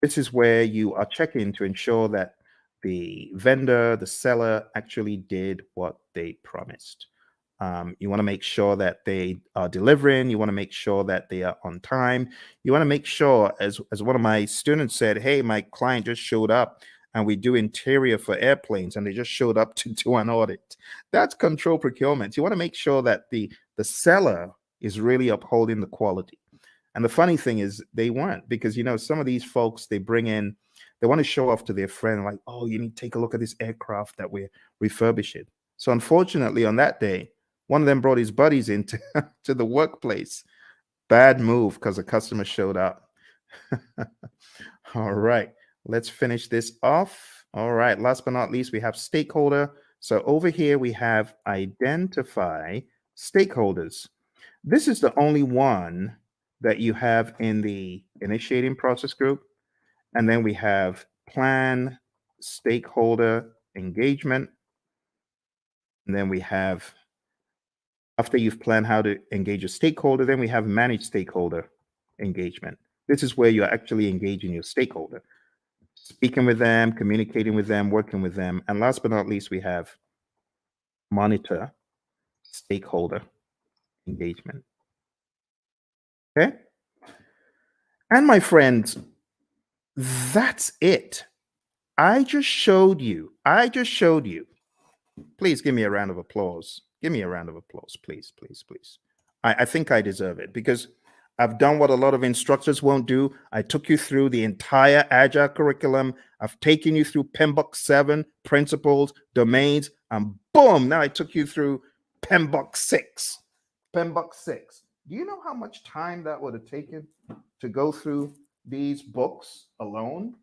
This is where you are checking to ensure that the vendor, the seller actually did what they promised. You want to make sure that they are delivering. You want to make sure that they are on time. You want to make sure, as one of my students said, hey, my client just showed up and we do interior for airplanes and they just showed up to do an audit. That's control procurement. You want to make sure that the seller is really upholding the quality. And the funny thing is they weren't, because, some of these folks, they bring in, they want to show off to their friend, like, oh, you need to take a look at this aircraft that we're refurbishing. So unfortunately, on that day, one of them brought his buddies into to the workplace. Bad move because the customer showed up. All right, let's finish this off. All right, last but not least, we have stakeholder. So over here, we have identify stakeholders. This is the only one that you have in the initiating process group. And then we have plan stakeholder engagement. And then we have, after you've planned how to engage a stakeholder, then we have manage stakeholder engagement. This is where you're actually engaging your stakeholder, speaking with them, communicating with them, working with them. And last but not least, we have monitor stakeholder engagement. Okay. And my friends, that's it. I just showed you. Please give me a round of applause. Give me a round of applause, please, please, please. I think I deserve it because I've done what a lot of instructors won't do. I took you through the entire Agile curriculum. I've taken you through PMBOK 7, principles, domains, and boom, now I took you through PMBOK 6. PMBOK 6. Do you know how much time that would have taken to go through these books alone?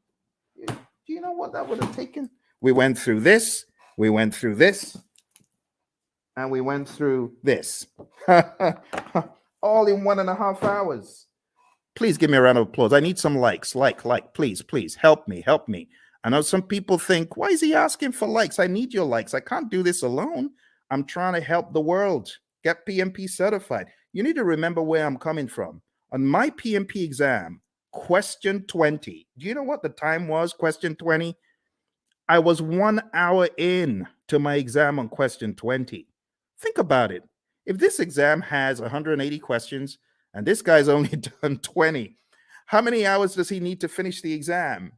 Do you know what that would have taken? We went through this, we went through this, and we went through this. All in 1.5 hours. Please give me a round of applause. I need some likes. Like, please, help me. I know some people think, why is he asking for likes? I need your likes. I can't do this alone. I'm trying to help the world get PMP certified. You need to remember where I'm coming from. On my PMP exam, question 20. Do you know what the time was? Question 20. I was 1 hour in to my exam on question 20. Think about it. If this exam has 180 questions and this guy's only done 20, how many hours does he need to finish the exam?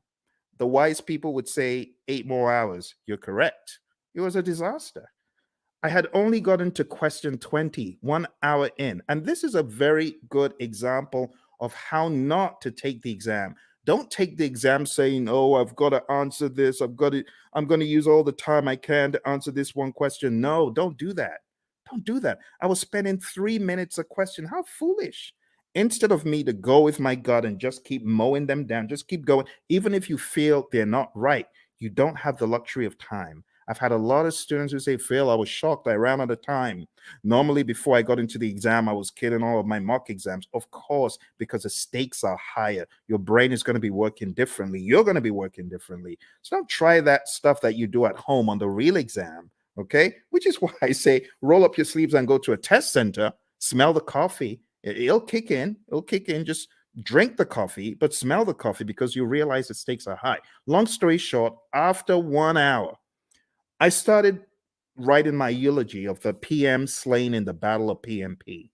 The wise people would say 8 more hours. You're correct. It was a disaster. I had only gotten to question 20, 1 hour in. And this is a very good example of how not to take the exam. Don't take the exam saying, oh, I've got to answer this. I'm going to use all the time I can to answer this one question. No, don't do that. Don't do that. I was spending 3 minutes a question. How foolish. Instead of me to go with my gut and just keep mowing them down, just keep going. Even if you feel they're not right, you don't have the luxury of time. I've had a lot of students who say, Phil, I was shocked. I ran out of time. Normally, before I got into the exam, I was killing all of my mock exams. Of course, because the stakes are higher. Your brain is going to be working differently. You're going to be working differently. So don't try that stuff that you do at home on the real exam, okay? Which is why I say roll up your sleeves and go to a test center, smell the coffee. It'll kick in. It'll kick in. Just drink the coffee, but smell the coffee because you realize the stakes are high. Long story short, after 1 hour, I started writing my eulogy of the PM slain in the Battle of PMP.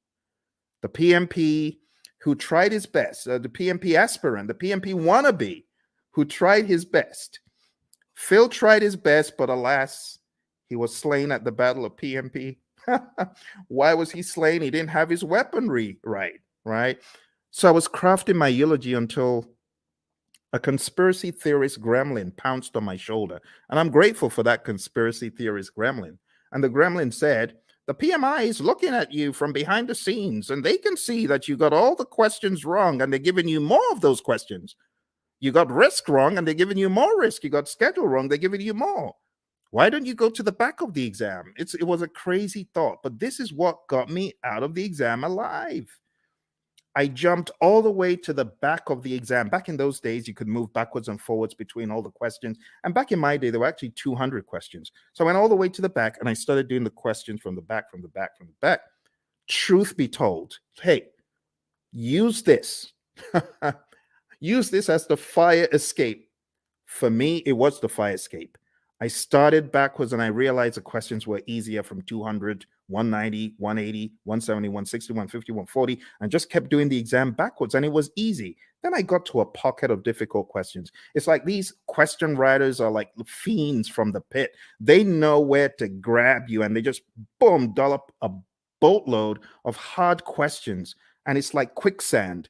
The PMP who tried his best, the PMP aspirant, the PMP wannabe who tried his best. Phil tried his best, but alas, he was slain at the Battle of PMP. Why was he slain? He didn't have his weaponry right? So I was crafting my eulogy until a conspiracy theorist gremlin pounced on my shoulder. And I'm grateful for that conspiracy theorist gremlin. And the gremlin said, the PMI is looking at you from behind the scenes, and they can see that you got all the questions wrong, and they're giving you more of those questions. You got risk wrong, and they're giving you more risk. You got schedule wrong, they're giving you more. Why don't you go to the back of the exam? It was a crazy thought, but this is what got me out of the exam alive. I jumped all the way to the back of the exam. Back in those days, you could move backwards and forwards between all the questions. And back in my day, there were actually 200 questions. So I went all the way to the back and I started doing the questions from the back. Truth be told, hey, use this. Use this as the fire escape. For me, it was the fire escape. I started backwards and I realized the questions were easier from 200, 190, 180, 170, 160, 150, 140, and just kept doing the exam backwards, and it was easy. Then I got to a pocket of difficult questions. It's like these question writers are like fiends from the pit. They know where to grab you, and they just, boom, dollop a boatload of hard questions, and it's like quicksand.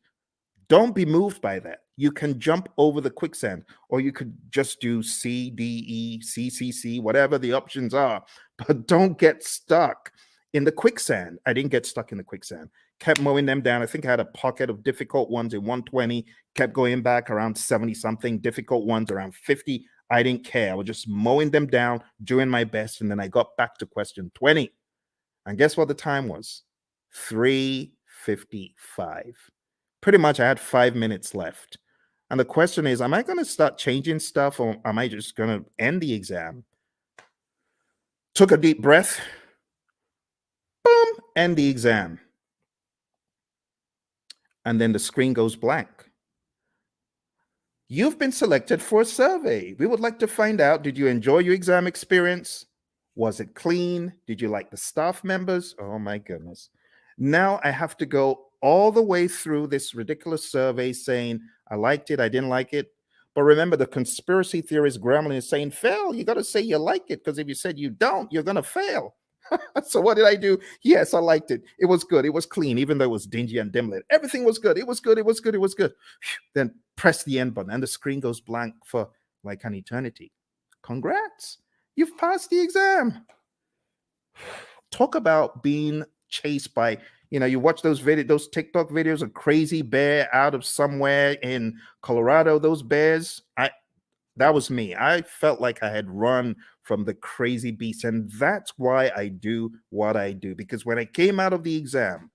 Don't be moved by that. You can jump over the quicksand, or you could just do C, D, E, C, C, C, whatever the options are, but don't get stuck in the quicksand. I didn't get stuck in the quicksand. Kept mowing them down. I think I had a pocket of difficult ones in 120, kept going back around 70 something, difficult ones around 50. I didn't care. I was just mowing them down, doing my best. And then I got back to question 20. And guess what the time was? 3:55. Pretty much I had 5 minutes left. And the question is, am I going to start changing stuff, or am I just going to end the exam? Took a deep breath. Boom, end the exam. And then the screen goes blank. You've been selected for a survey. We would like to find out, did you enjoy your exam experience? Was it clean? Did you like the staff members? Oh my goodness. Now I have to go all the way through this ridiculous survey saying, I liked it, I didn't like it. But remember, the conspiracy theorist gremlin is saying, fail, you got to say you like it, because if you said you don't, you're going to fail. So what did I do? Yes, I liked it. It was good. It was clean, even though it was dingy and dim lit. Everything was good. It was good. It was good. It was good. Then press the end button and the screen goes blank for like an eternity. Congrats. You've passed the exam. Talk about being chased by, you watch those TikTok videos of crazy bear out of somewhere in Colorado, those bears. That was me. I felt like I had run from the crazy beast. And that's why I do what I do. Because when I came out of the exam,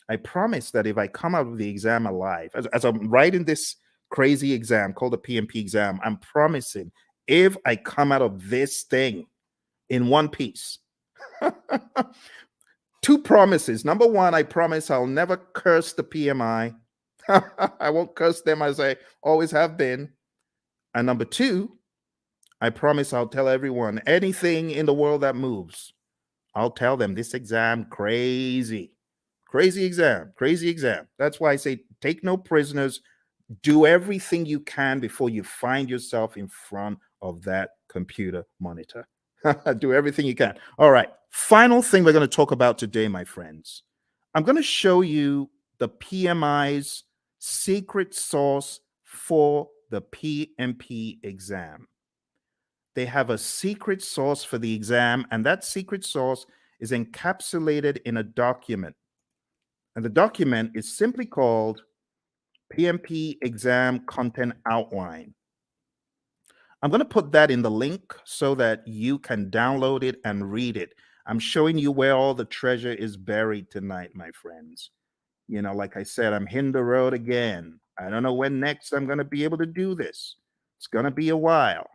I promise that if I come out of the exam alive, as I'm writing this crazy exam called the PMP exam, I'm promising if I come out of this thing in one piece, two promises. Number one, I promise I'll never curse the PMI. I won't curse them as I always have been. And number two, I promise I'll tell everyone anything in the world that moves. I'll tell them this exam crazy. Crazy exam, crazy exam. That's why I say take no prisoners. Do everything you can before you find yourself in front of that computer monitor. Do everything you can. All right. Final thing we're going to talk about today, my friends. I'm going to show you the PMI's secret sauce for the PMP exam. They have a secret sauce for the exam, and that secret sauce is encapsulated in a document. And the document is simply called PMP Exam Content Outline. I'm going to put that in the link so that you can download it and read it. I'm showing you where all the treasure is buried tonight, my friends. You know, like I said, I'm hitting the road again. I don't know when next I'm going to be able to do this. It's going to be a while.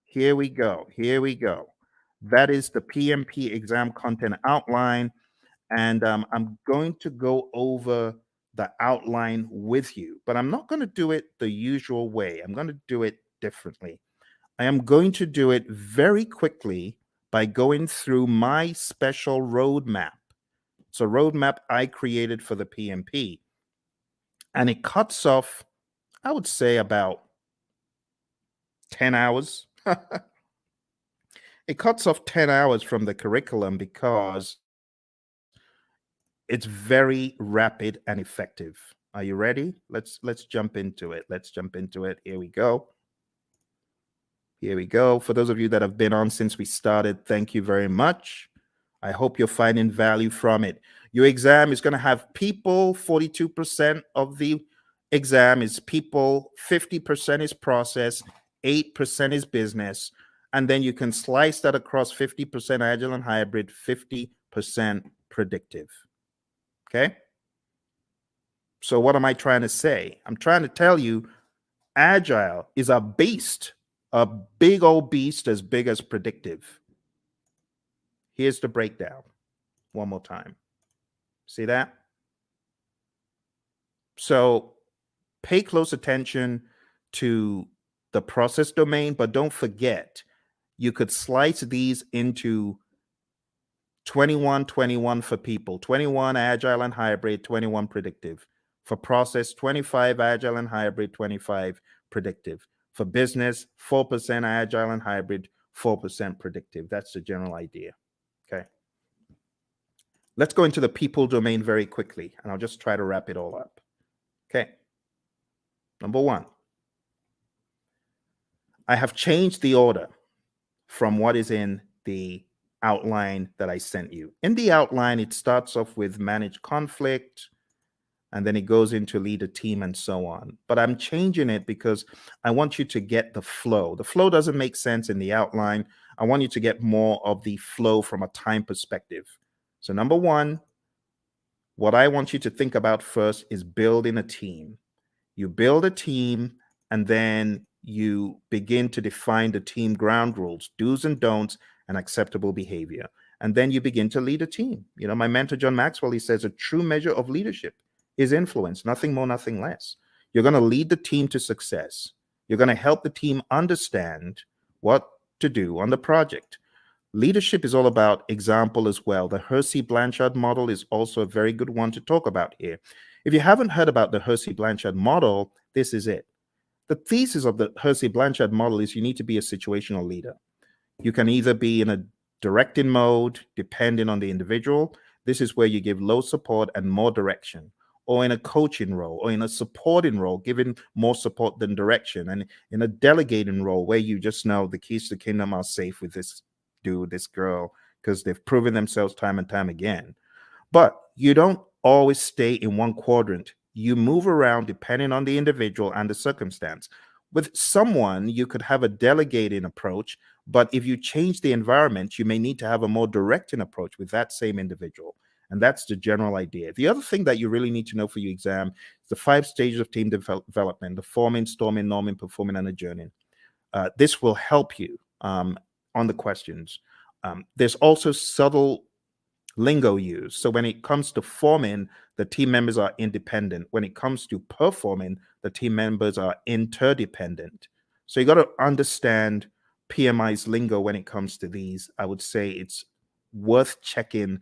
Here we go. Here we go. That is the PMP Exam Content Outline. And I'm going to go over the outline with you, but I'm not going to do it the usual way. I'm going to do it differently. I am going to do it very quickly by going through my special roadmap. It's a roadmap I created for the PMP. And it cuts off, I would say, about 10 hours. It cuts off 10 hours from the curriculum because it's very rapid and effective. Are you ready? Let's jump into it. Let's jump into it. Here we go. Here we go. For those of you that have been on since we started, thank you very much. I hope you're finding value from it. Your exam is going to have people. 42% of the exam is people, 50% is process, 8% is business. And then you can slice that across 50% agile and hybrid, 50% predictive. Okay? So what am I trying to say? I'm trying to tell you agile is a beast, a big old beast as big as predictive. Here's the breakdown one more time. See that? So pay close attention to the process domain, but don't forget, you could slice these into 21, 21 for people, 21 agile and hybrid, 21 predictive. For process, 25 agile and hybrid, 25 predictive. For business, 4% agile and hybrid, 4% predictive. That's the general idea. Okay. Let's go into the people domain very quickly, and I'll just try to wrap it all up. Okay. Number one, I have changed the order from what is in the outline that I sent you. In the outline, it starts off with manage conflict, and then it goes into lead a team and so on. But I'm changing it because I want you to get the flow. The flow doesn't make sense in the outline. I want you to get more of the flow from a time perspective. So number one, what I want you to think about first is building a team. You build a team, and then you begin to define the team ground rules, do's and don'ts, and acceptable behavior. And then you begin to lead a team. You know, my mentor, John Maxwell, he says a true measure of leadership is influence, nothing more, nothing less. You're going to lead the team to success. You're going to help the team understand what to do on the project. Leadership is all about example as well. The Hersey-Blanchard model is also a very good one to talk about here. If you haven't heard about the Hersey-Blanchard model, this is it. The thesis of the Hersey-Blanchard model is you need to be a situational leader. You can either be in a directing mode, depending on the individual. This is where you give low support and more direction, or in a coaching role, or in a supporting role, giving more support than direction, and in a delegating role where you just know the keys to the kingdom are safe with this dude, this girl, because they've proven themselves time and time again. But you don't always stay in one quadrant. You move around depending on the individual and the circumstance. With someone, you could have a delegating approach, but if you change the environment, you may need to have a more directing approach with that same individual. And that's the general idea. The other thing that you really need to know for your exam is the 5 stages of team development: the forming, storming, norming, performing, and adjourning. This will help you on the questions. There's also subtle lingo used. So when it comes to forming, the team members are independent. When it comes to performing, the team members are interdependent. So you got to understand PMI's lingo when it comes to these. I would say it's worth checking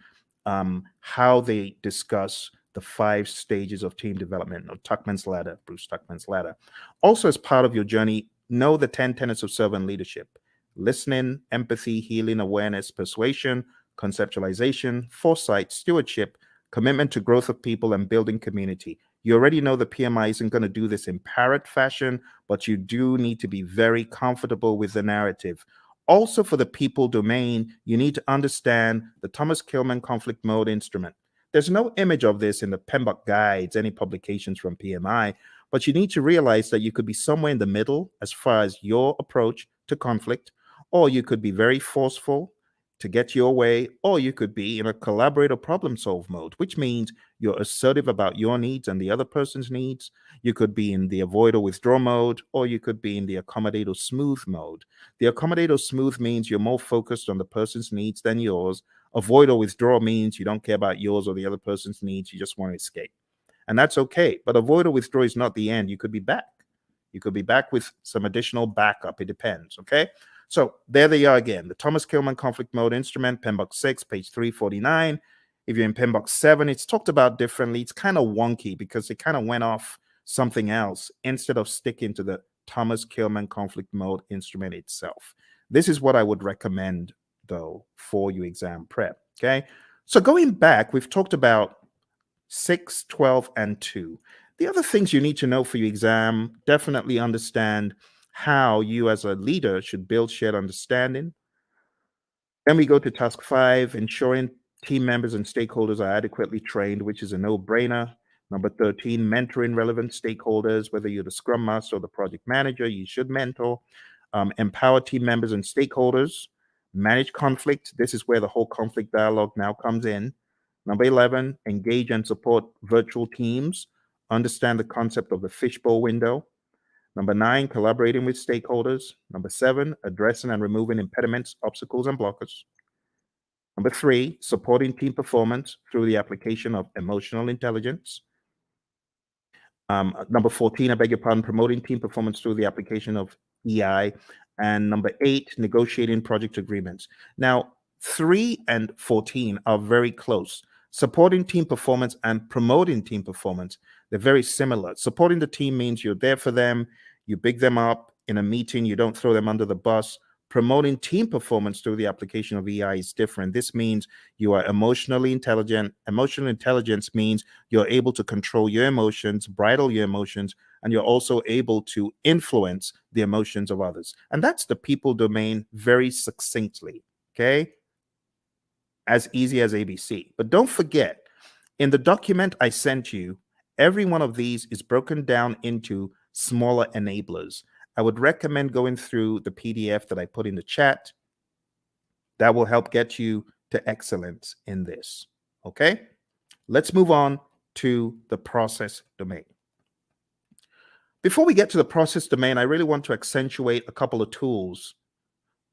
how they discuss the 5 stages of team development, or Tuckman's ladder, Bruce Tuckman's ladder. Also, as part of your journey, know the 10 tenets of servant leadership: listening, empathy, healing, awareness, persuasion, conceptualization, foresight, stewardship, commitment to growth of people, and building community. You already know the PMI isn't going to do this in parrot fashion, but you do need to be very comfortable with the narrative. Also, for the people domain, you need to understand the Thomas Kilmann conflict mode instrument. There's no image of this in the PMBOK guides, any publications from PMI, but you need to realize that you could be somewhere in the middle as far as your approach to conflict, or you could be very forceful to get your way, or you could be in a collaborate or problem solve mode, which means you're assertive about your needs and the other person's needs. You could be in the avoid or withdraw mode, or you could be in the accommodate or smooth mode. The accommodate or smooth means you're more focused on the person's needs than yours. Avoid or withdraw means you don't care about yours or the other person's needs. You just want to escape. And that's okay. But avoid or withdraw is not the end. You could be back. You could be back with some additional backup. It depends. Okay. So there they are again. The Thomas Kilmann conflict mode instrument, PMBOK 6, page 349. If you're in PMBOK 7, it's talked about differently. It's kind of wonky because it kind of went off something else instead of sticking to the Thomas Kilmann conflict mode instrument itself. This is what I would recommend, though, for your exam prep. Okay. So going back, we've talked about 6, 12, and 2. The other things you need to know for your exam: definitely understand how you as a leader should build shared understanding. Then we go to task 5, ensuring team members and stakeholders are adequately trained, which is a no-brainer. Number 13, mentoring relevant stakeholders. Whether you're the scrum master or the project manager, you should mentor. Empower team members and stakeholders. Manage conflict. This is where the whole conflict dialogue now comes in. Number 11, engage and support virtual teams. Understand the concept of the fishbowl window. Number 9, collaborating with stakeholders. Number 7, addressing and removing impediments, obstacles, and blockers. Number 3, supporting team performance through the application of emotional intelligence. Number 14, I beg your pardon, promoting team performance through the application of EI. And number 8, negotiating project agreements. Now, 3 and 14 are very close. Supporting team performance and promoting team performance, they're very similar. Supporting the team means you're there for them, you big them up in a meeting, you don't throw them under the bus. Promoting team performance through the application of EI is different. This means you are emotionally intelligent. Emotional intelligence means you're able to control your emotions, bridle your emotions, and you're also able to influence the emotions of others. And that's the people domain very succinctly, okay? As easy as ABC. But don't forget, in the document I sent you, every one of these is broken down into smaller enablers. I would recommend going through the PDF that I put in the chat. That will help get you to excellence in this. Okay? Let's move on to the process domain. Before we get to the process domain, I really want to accentuate a couple of tools.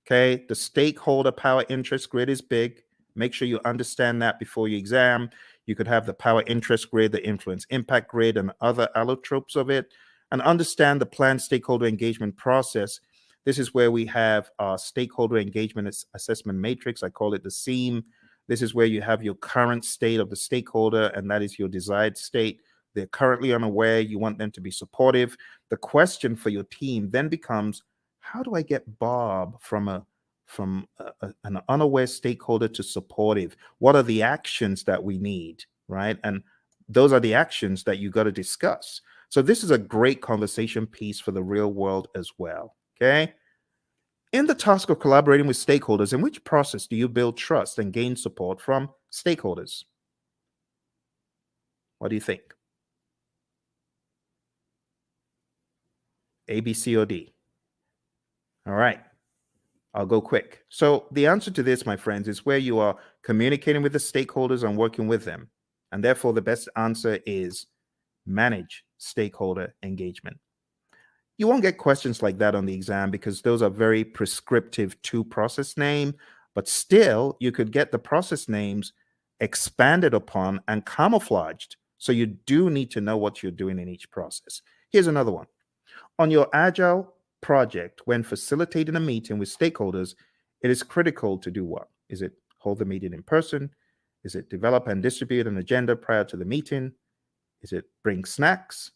Okay? The stakeholder power interest grid is big. Make sure you understand that before your exam. You could have the power interest grid, the influence impact grid, and other allotropes of it. And understand the planned stakeholder engagement process. This is where we have our stakeholder engagement assessment matrix. I call it the SEAM. This is where you have your current state of the stakeholder, and that is your desired state. They're currently unaware. You want them to be supportive. The question for your team then becomes, how do I get Bob from an unaware stakeholder to supportive? What are the actions that we need, right? And those are the actions that you got to discuss. So this is a great conversation piece for the real world as well, okay? In the task of collaborating with stakeholders, in which process do you build trust and gain support from stakeholders? What do you think? A, B, C, or D? All right. I'll go quick. So the answer to this, my friends, is where you are communicating with the stakeholders and working with them. And therefore, the best answer is manage stakeholder engagement. You won't get questions like that on the exam because those are very prescriptive to process name, but still you could get the process names expanded upon and camouflaged. So you do need to know what you're doing in each process. Here's another one. On your Agile project, when facilitating a meeting with stakeholders, it is critical to do what? Is it hold the meeting in person? Is it develop and distribute an agenda prior to the meeting? Is it bring snacks?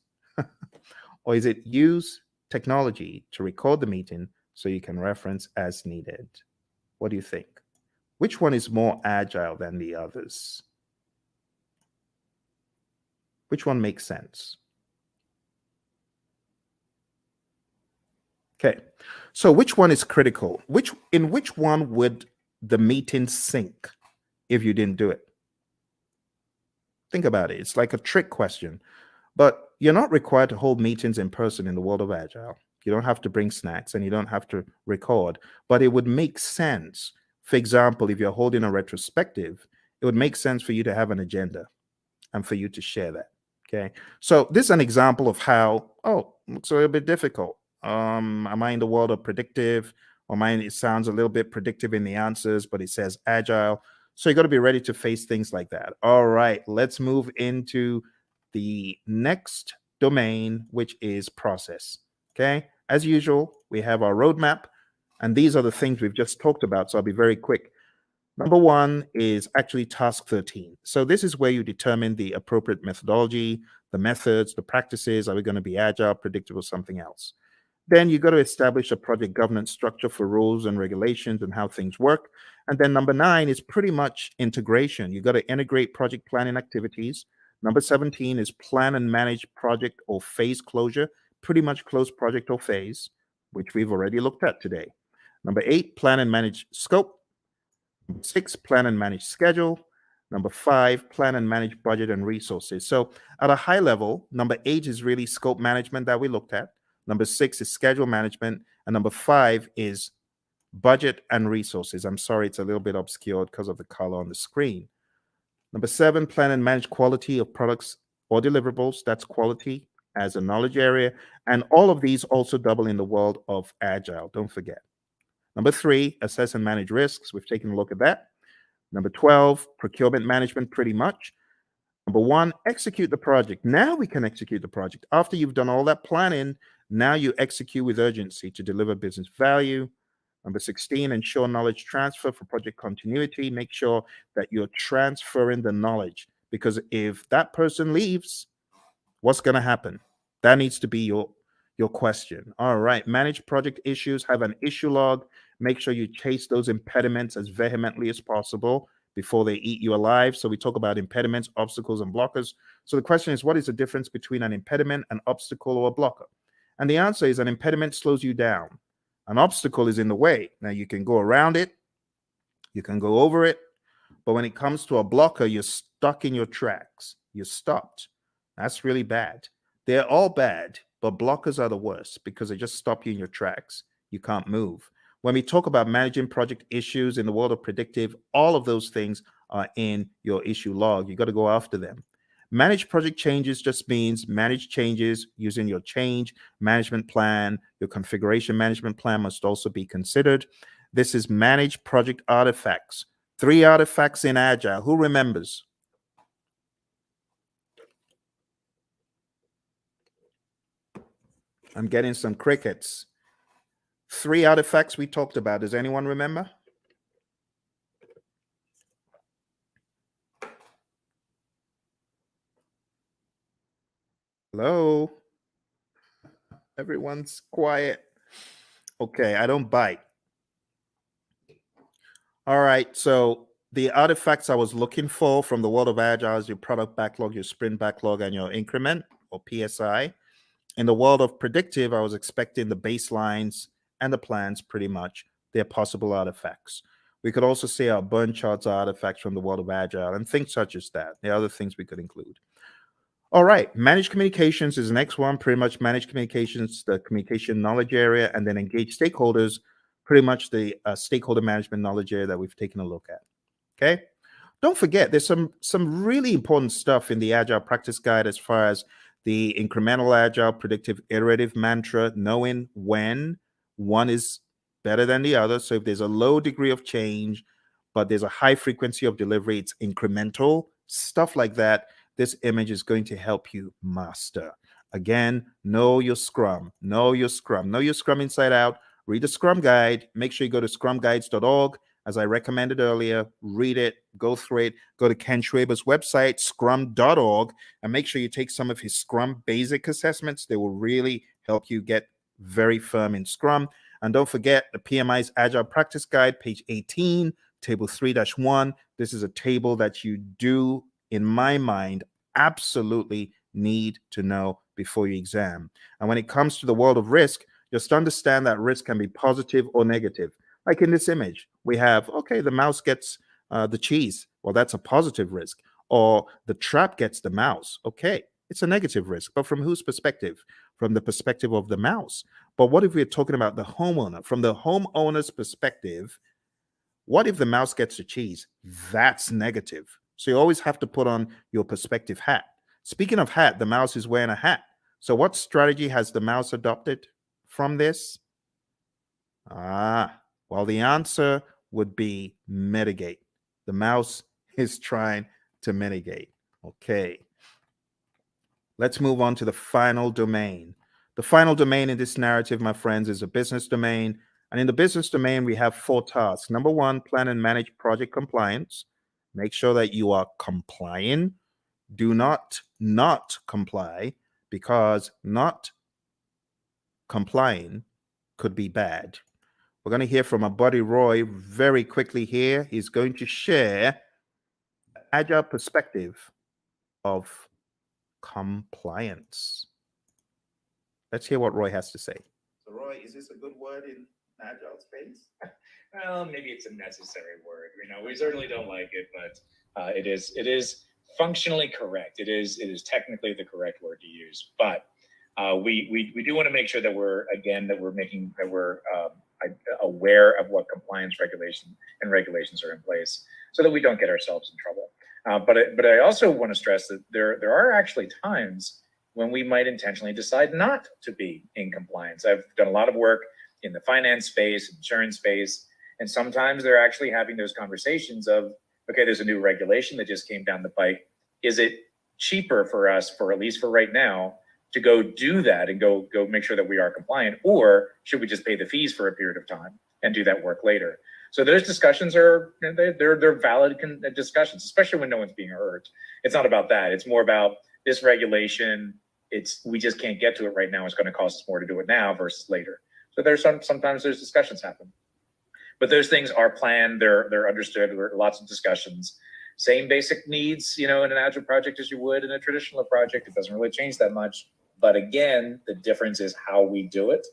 Or is it use technology to record the meeting so you can reference as needed? What do you think? Which one is more agile than the others? Which one makes sense? Okay, so which one is critical? In which one would the meeting sink if you didn't do it? Think about it. It's like a trick question. But you're not required to hold meetings in person in the world of Agile. You don't have to bring snacks and you don't have to record, but it would make sense. For example, if you're holding a retrospective, it would make sense for you to have an agenda and for you to share that. Okay. So this is an example of how, oh, looks a little bit difficult. Am I in the world of predictive? Or mine, it sounds a little bit predictive in the answers, but it says Agile. So you got to be ready to face things like that. All right, let's move into the next domain, which is process. Okay. As usual, we have our roadmap, and these are the things we've just talked about. So I'll be very quick. Number one is actually task 13. So this is where you determine the appropriate methodology, the methods, the practices. Are we going to be agile, predictive, or something else? Then you got to establish a project governance structure for rules and regulations and how things work. And then number 9 is pretty much integration. You got to integrate project planning activities. Number 17 is plan and manage project or phase closure, pretty much close project or phase, which we've already looked at today. Number 8, plan and manage scope. Number 6, plan and manage schedule. Number 5, plan and manage budget and resources. So at a high level, number 8 is really scope management that we looked at. Number 6 is schedule management. And number 5 is budget and resources. I'm sorry, it's a little bit obscured because of the color on the screen. Number 7, plan and manage quality of products or deliverables. That's quality as a knowledge area. And all of these also double in the world of Agile. Don't forget. Number 3, assess and manage risks. We've taken a look at that. Number 12, procurement management, pretty much. Number 1, execute the project. Now we can execute the project. After you've done all that planning, now you execute with urgency to deliver business value. Number 16, ensure knowledge transfer for project continuity. Make sure that you're transferring the knowledge, because if that person leaves, what's going to happen? That needs to be your question. All right, manage project issues, have an issue log. Make sure you chase those impediments as vehemently as possible before they eat you alive. So we talk about impediments, obstacles, and blockers. So the question is, what is the difference between an impediment, an obstacle, or a blocker? And the answer is an impediment slows you down. An obstacle is in the way. Now you can go around it, you can go over it, but when it comes to a blocker, you're stuck in your tracks. You're stopped. That's really bad. They're all bad, but blockers are the worst because they just stop you in your tracks. You can't move. When we talk about managing project issues in the world of predictive, all of those things are in your issue log. You got to go after them. Manage project changes just means manage changes using your change management plan. Your configuration management plan must also be considered. This is manage project artifacts. 3 artifacts in Agile. Who remembers? I'm getting some crickets. 3 artifacts we talked about. Does anyone remember? Hello? Everyone's quiet. Okay, I don't bite. All right, so the artifacts I was looking for from the world of Agile is your product backlog, your sprint backlog, and your increment or PSI. In the world of predictive, I was expecting the baselines and the plans pretty much. They're possible artifacts. We could also say our burn charts are artifacts from the world of Agile and things such as that. There are other things we could include. All right, managed communications is the next one. Pretty much managed communications, the communication knowledge area, and then engage stakeholders pretty much the stakeholder management knowledge area that we've taken a look at. Okay. Don't forget, there's some really important stuff in the Agile Practice Guide as far as the incremental Agile predictive iterative mantra, knowing when one is better than the other. So if there's a low degree of change, but there's a high frequency of delivery, it's incremental, stuff like that. This image is going to help you master. Again, know your Scrum, know your Scrum, know your Scrum inside out. Read the Scrum Guide. Make sure you go to scrumguides.org. As I recommended earlier, read it, go through it, go to Ken Schwaber's website, scrum.org, and make sure you take some of his Scrum basic assessments. They will really help you get very firm in Scrum. And don't forget the PMI's Agile Practice Guide, page 18, table 3-1. This is a table that you do, in my mind, absolutely need to know before your exam. And when it comes to the world of risk, just understand that risk can be positive or negative. Like in this image, we have, okay, the mouse gets the cheese. Well, that's a positive risk. Or the trap gets the mouse. Okay, it's a negative risk. But from whose perspective? From the perspective of the mouse. But what if we're talking about the homeowner? From the homeowner's perspective, what if the mouse gets the cheese? That's negative. So you always have to put on your perspective hat. Speaking of hat, the mouse is wearing a hat. So what strategy has the mouse adopted from this? Well, the answer would be mitigate. The mouse is trying to mitigate. Okay. Let's move on to the final domain. The final domain in this narrative, my friends, is a business domain. And in the business domain, we have 4 tasks. Number 1, plan and manage project compliance. Make sure that you are complying. Do not comply, because not complying could be bad. We're going to hear from our buddy Roy very quickly here. He's going to share an agile perspective of compliance. Let's hear what Roy has to say. So Roy, is this a good word in agile space? Well, maybe it's a necessary word. We certainly don't like it, but it is functionally correct. It is technically the correct word to use. But we do want to make sure that we're aware of what compliance regulations are in place, so that we don't get ourselves in trouble. But I also want to stress that there are actually times when we might intentionally decide not to be in compliance. I've done a lot of work in the finance space, insurance space, and sometimes they're actually having those conversations of, okay, there's a new regulation that just came down the pike. Is it cheaper for us, for at least for right now, to go do that and go make sure that we are compliant, or should we just pay the fees for a period of time and do that work later? So those discussions they're valid discussions, especially when no one's being hurt. It's not about that. It's more about this regulation. We just can't get to it right now. It's going to cost us more to do it now versus later. So sometimes there's discussions happen, but those things are planned. They're understood. There are lots of discussions. Same basic needs, in an Agile project as you would in a traditional project. It doesn't really change that much. But again, the difference is how we do it.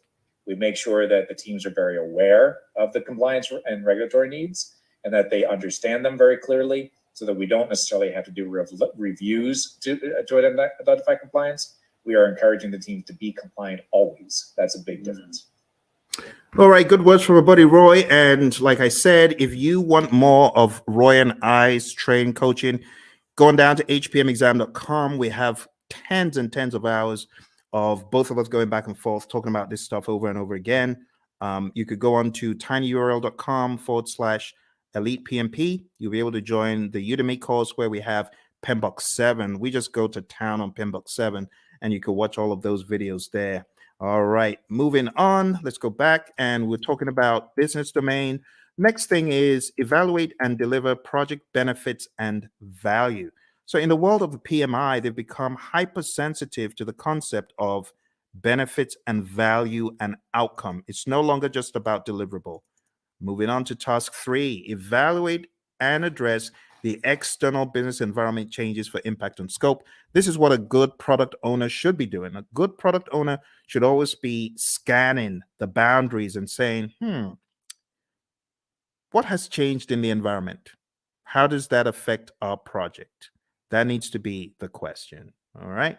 We make sure that the teams are very aware of the compliance and regulatory needs, and that they understand them very clearly, so that we don't necessarily have to do reviews to identify compliance. We are encouraging the teams to be compliant always. That's a big difference. All right, good words from our buddy Roy. And like I said, if you want more of Roy and I's training coaching, going down to hpmexam.com, we have tens and tens of hours of both of us going back and forth talking about this stuff over and over again. You could go on to tinyurl.com/elite PMP. You'll be able to join the Udemy course where we have PMBOK 7. We just go to town on PMBOK 7, and you can watch all of those videos there. All right, moving on. Let's go back, and we're talking about business domain. Next thing is evaluate and deliver project benefits and value. So in the world of the PMI, they've become hypersensitive to the concept of benefits and value and outcome. It's no longer just about deliverable. Moving on to task 3, evaluate and address the external business environment changes for impact on scope. This is what a good product owner should be doing. A good product owner should always be scanning the boundaries and saying, what has changed in the environment? How does that affect our project? That needs to be the question. All right.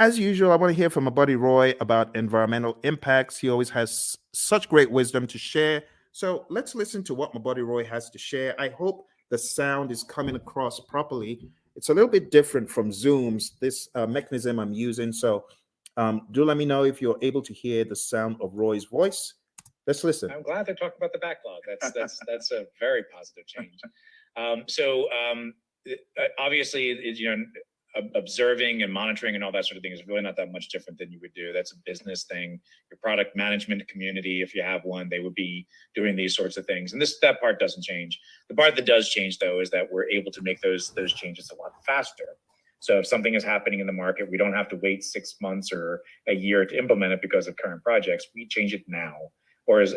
as usual, I want to hear from my buddy Roy about environmental impacts. He always has such great wisdom to share. So let's listen to what my buddy Roy has to share. I hope the sound is coming across properly. It's a little bit different from Zoom's, this mechanism I'm using. So do let me know if you're able to hear the sound of Roy's voice. Let's listen. I'm glad to talk about the backlog. That's a very positive change. So obviously, observing and monitoring and all that sort of thing is really not that much different than you would do. That's a business thing. Your product management community, if you have one, they would be doing these sorts of things. And that part doesn't change. The part that does change, though, is that we're able to make those changes a lot faster. So if something is happening in the market, we don't have to wait 6 months or a year to implement it because of current projects. We change it now, or as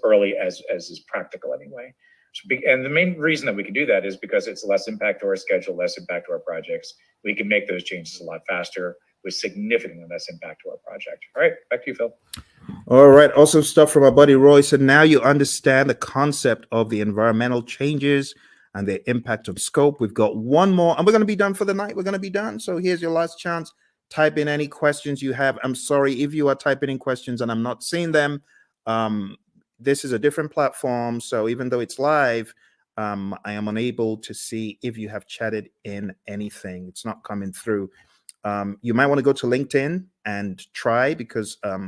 early as is practical anyway. And the main reason that we can do that is because it's less impact to our schedule, less impact to our projects. We can make those changes a lot faster with significantly less impact to our project. All right, back to you, Phil. All right, awesome stuff from our buddy Roy. So now you understand the concept of the environmental changes and their impact on scope. We've got one more, and we're going to be done for the night. We're going to be done. So here's your last chance. Type in any questions you have. I'm sorry if you are typing in questions and I'm not seeing them. This is a different platform, so even though it's live, I am unable to see if you have chatted in anything. It's not coming through. You might want to go to LinkedIn and try, because a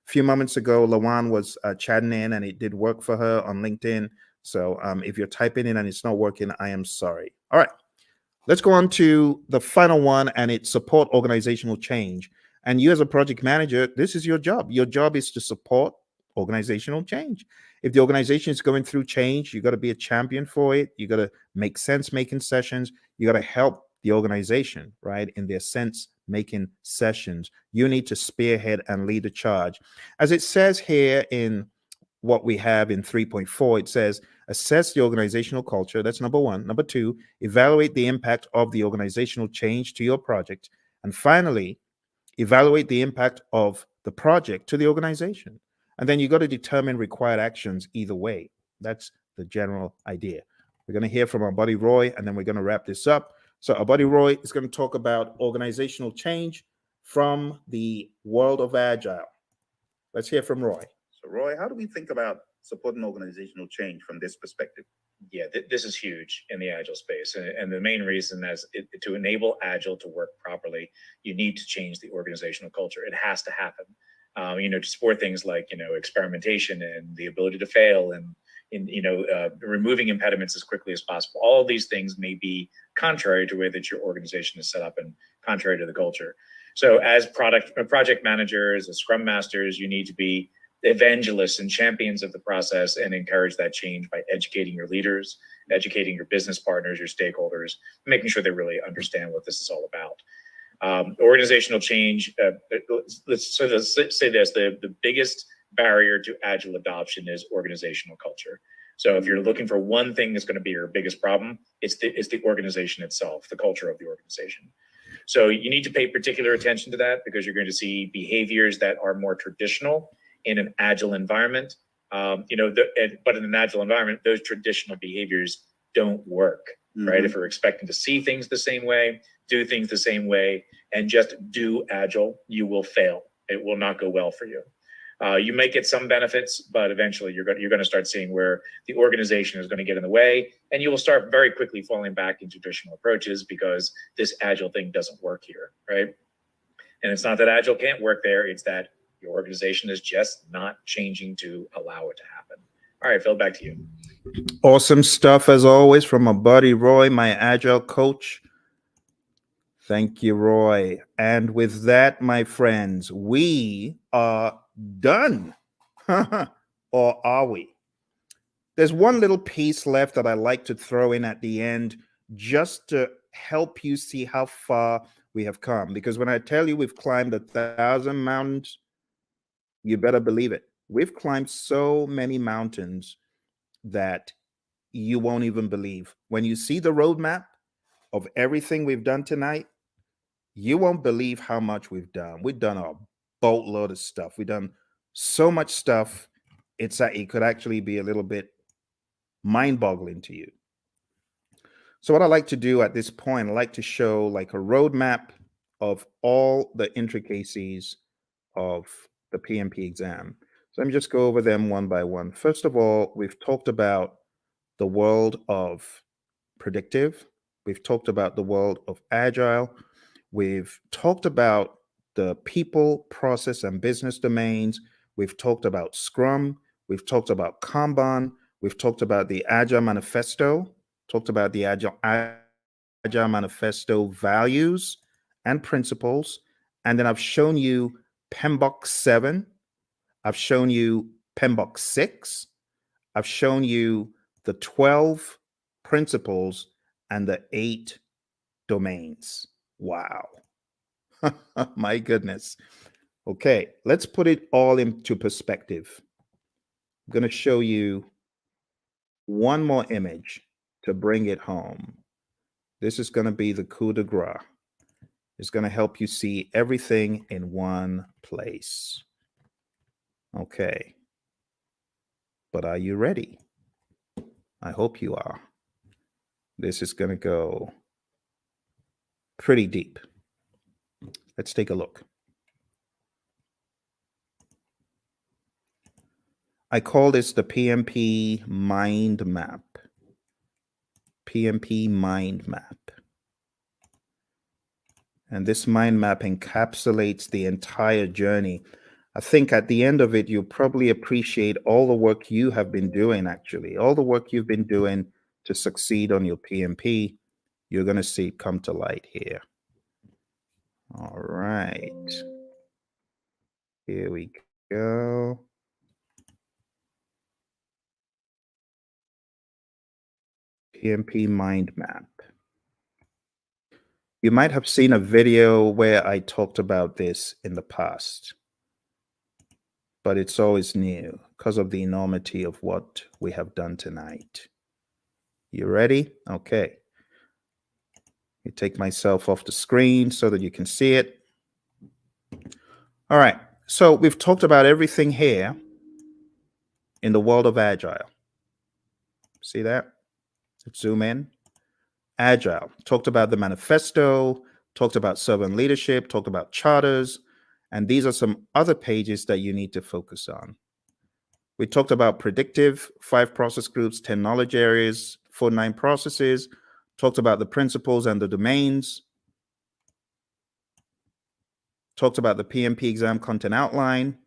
few moments ago, Lawan was chatting in and it did work for her on LinkedIn. So if you're typing in and it's not working, I am sorry. All right, let's go on to the final one, and it's support organizational change. And you as a project manager, this is your job. Your job is to support organizational change. If the organization is going through change, you got to be a champion for it. You got to make sense making sessions. You got to help the organization, right, in their sense making sessions. You need to spearhead and lead the charge. As it says here in what we have in 3.4, it says assess the organizational culture. That's number one. Number two, evaluate the impact of the organizational change to your project. And finally, evaluate the impact of the project to the organization. And then you got to determine required actions either way. That's the general idea. We're going to hear from our buddy Roy, and then we're going to wrap this up. So our buddy Roy is going to talk about organizational change from the world of Agile. Let's hear from Roy. So Roy, how do we think about supporting organizational change from this perspective? Yeah, this is huge in the Agile space. And the main reason is to enable Agile to work properly, you need to change the organizational culture. It has to happen. To support things like, experimentation and the ability to fail and removing impediments as quickly as possible. All of these things may be contrary to the way that your organization is set up and contrary to the culture. So as project managers, as Scrum masters, you need to be evangelists and champions of the process and encourage that change by educating your leaders, educating your business partners, your stakeholders, making sure they really understand what this is all about. Organizational change, let's say this, the biggest barrier to Agile adoption is organizational culture. So if you're looking for one thing that's going to be your biggest problem, it's the organization itself, the culture of the organization. So you need to pay particular attention to that, because you're going to see behaviors that are more traditional in an Agile environment. But in an Agile environment, those traditional behaviors don't work, right? If we're expecting to see things the same way, do things the same way, and just do Agile, you will fail. It will not go well for you. You may get some benefits, but eventually you're going to start seeing where the organization is going to get in the way, and you will start very quickly falling back into traditional approaches because this Agile thing doesn't work here, right? And it's not that Agile can't work there, it's that your organization is just not changing to allow it to happen. All right, Phil, back to you. Awesome stuff as always from my buddy Roy, my Agile coach. Thank you, Roy. And with that, my friends, we are done. Or are we? There's one little piece left that I like to throw in at the end, just to help you see how far we have come. Because when I tell you we've climbed 1,000 mountains, you better believe it. We've climbed so many mountains that you won't even believe. When you see the roadmap of everything we've done tonight, you won't believe how much we've done. We've done a boatload of stuff. We've done so much stuff. It could actually be a little bit mind-boggling to you. So what I like to do at this point, I like to show like a roadmap of all the intricacies of the PMP exam. So let me just go over them one by one. First of all, we've talked about the world of predictive. We've talked about the world of agile. We've talked about the people, process, and business domains. We've talked about Scrum. We've talked about Kanban. We've talked about the Agile manifesto, talked about the Agile manifesto values and principles. And then I've shown you PMBOK 7. I've shown you PMBOK 6. I've shown you the 12 principles and the 8 domains. Wow. My goodness. Okay, let's put it all into perspective. I'm going to show you one more image to bring it home. This is going to be the coup de grace. It's going to help you see everything in one place. Okay. But are you ready? I hope you are. This is going to go pretty deep. Let's take a look. I call this the PMP mind map. PMP mind map. And this mind map encapsulates the entire journey. I think at the end of it, you'll probably appreciate all the work you have been doing, actually. All the work you've been doing to succeed on your PMP, you're going to see it come to light here. All right. Here we go. PMP mind map. You might have seen a video where I talked about this in the past, but it's always new because of the enormity of what we have done tonight. You ready? Okay. You take myself off the screen so that you can see it. All right. So we've talked about everything here in the world of Agile. See that? Let's zoom in. Agile. Talked about the manifesto, talked about servant leadership, talked about charters, and these are some other pages that you need to focus on. We talked about predictive, 5 process groups, 10 knowledge areas, 49 processes, talked about the principles and the domains, talked about the PMP exam content outline.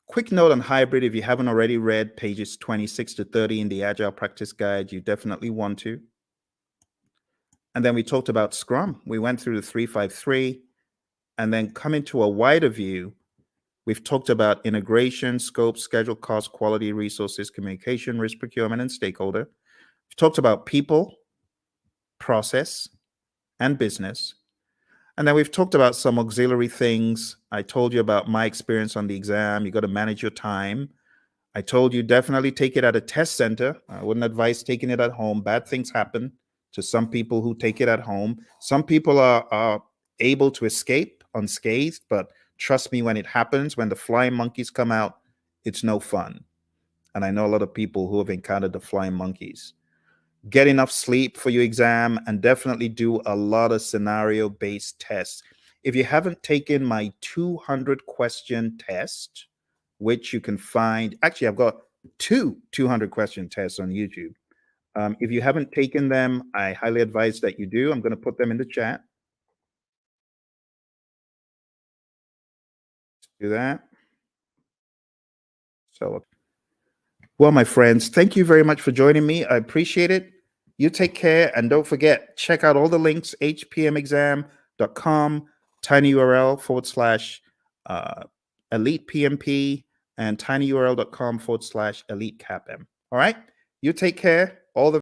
Quick note on hybrid, if you haven't already read pages 26 to 30 in the Agile Practice Guide, you definitely want to. And then we talked about Scrum. We went through the 353, and then coming to a wider view, we've talked about integration, scope, schedule, cost, quality, resources, communication, risk, procurement, and stakeholder. We've talked about people, process, and business. And then we've talked about some auxiliary things. I told you about my experience on the exam. You got to manage your time. I told you definitely take it at a test center. I wouldn't advise taking it at home. Bad things happen to some people who take it at home. Some people are able to escape unscathed, but trust me, when it happens, when the flying monkeys come out, it's no fun. And I know a lot of people who have encountered the flying monkeys. Get enough sleep for your exam and definitely do a lot of scenario-based tests. If you haven't taken my 200-question test, which you can find, actually, I've got 2 200-question tests on YouTube. If you haven't taken them, I highly advise that you do. I'm going to put them in the chat. Do that. So, well, my friends, thank you very much for joining me. I appreciate it. You take care, and don't forget, check out all the links, hpmexam.com, tinyurl/elite PMP, and tinyurl.com/elite CAPM. All right? You take care. All the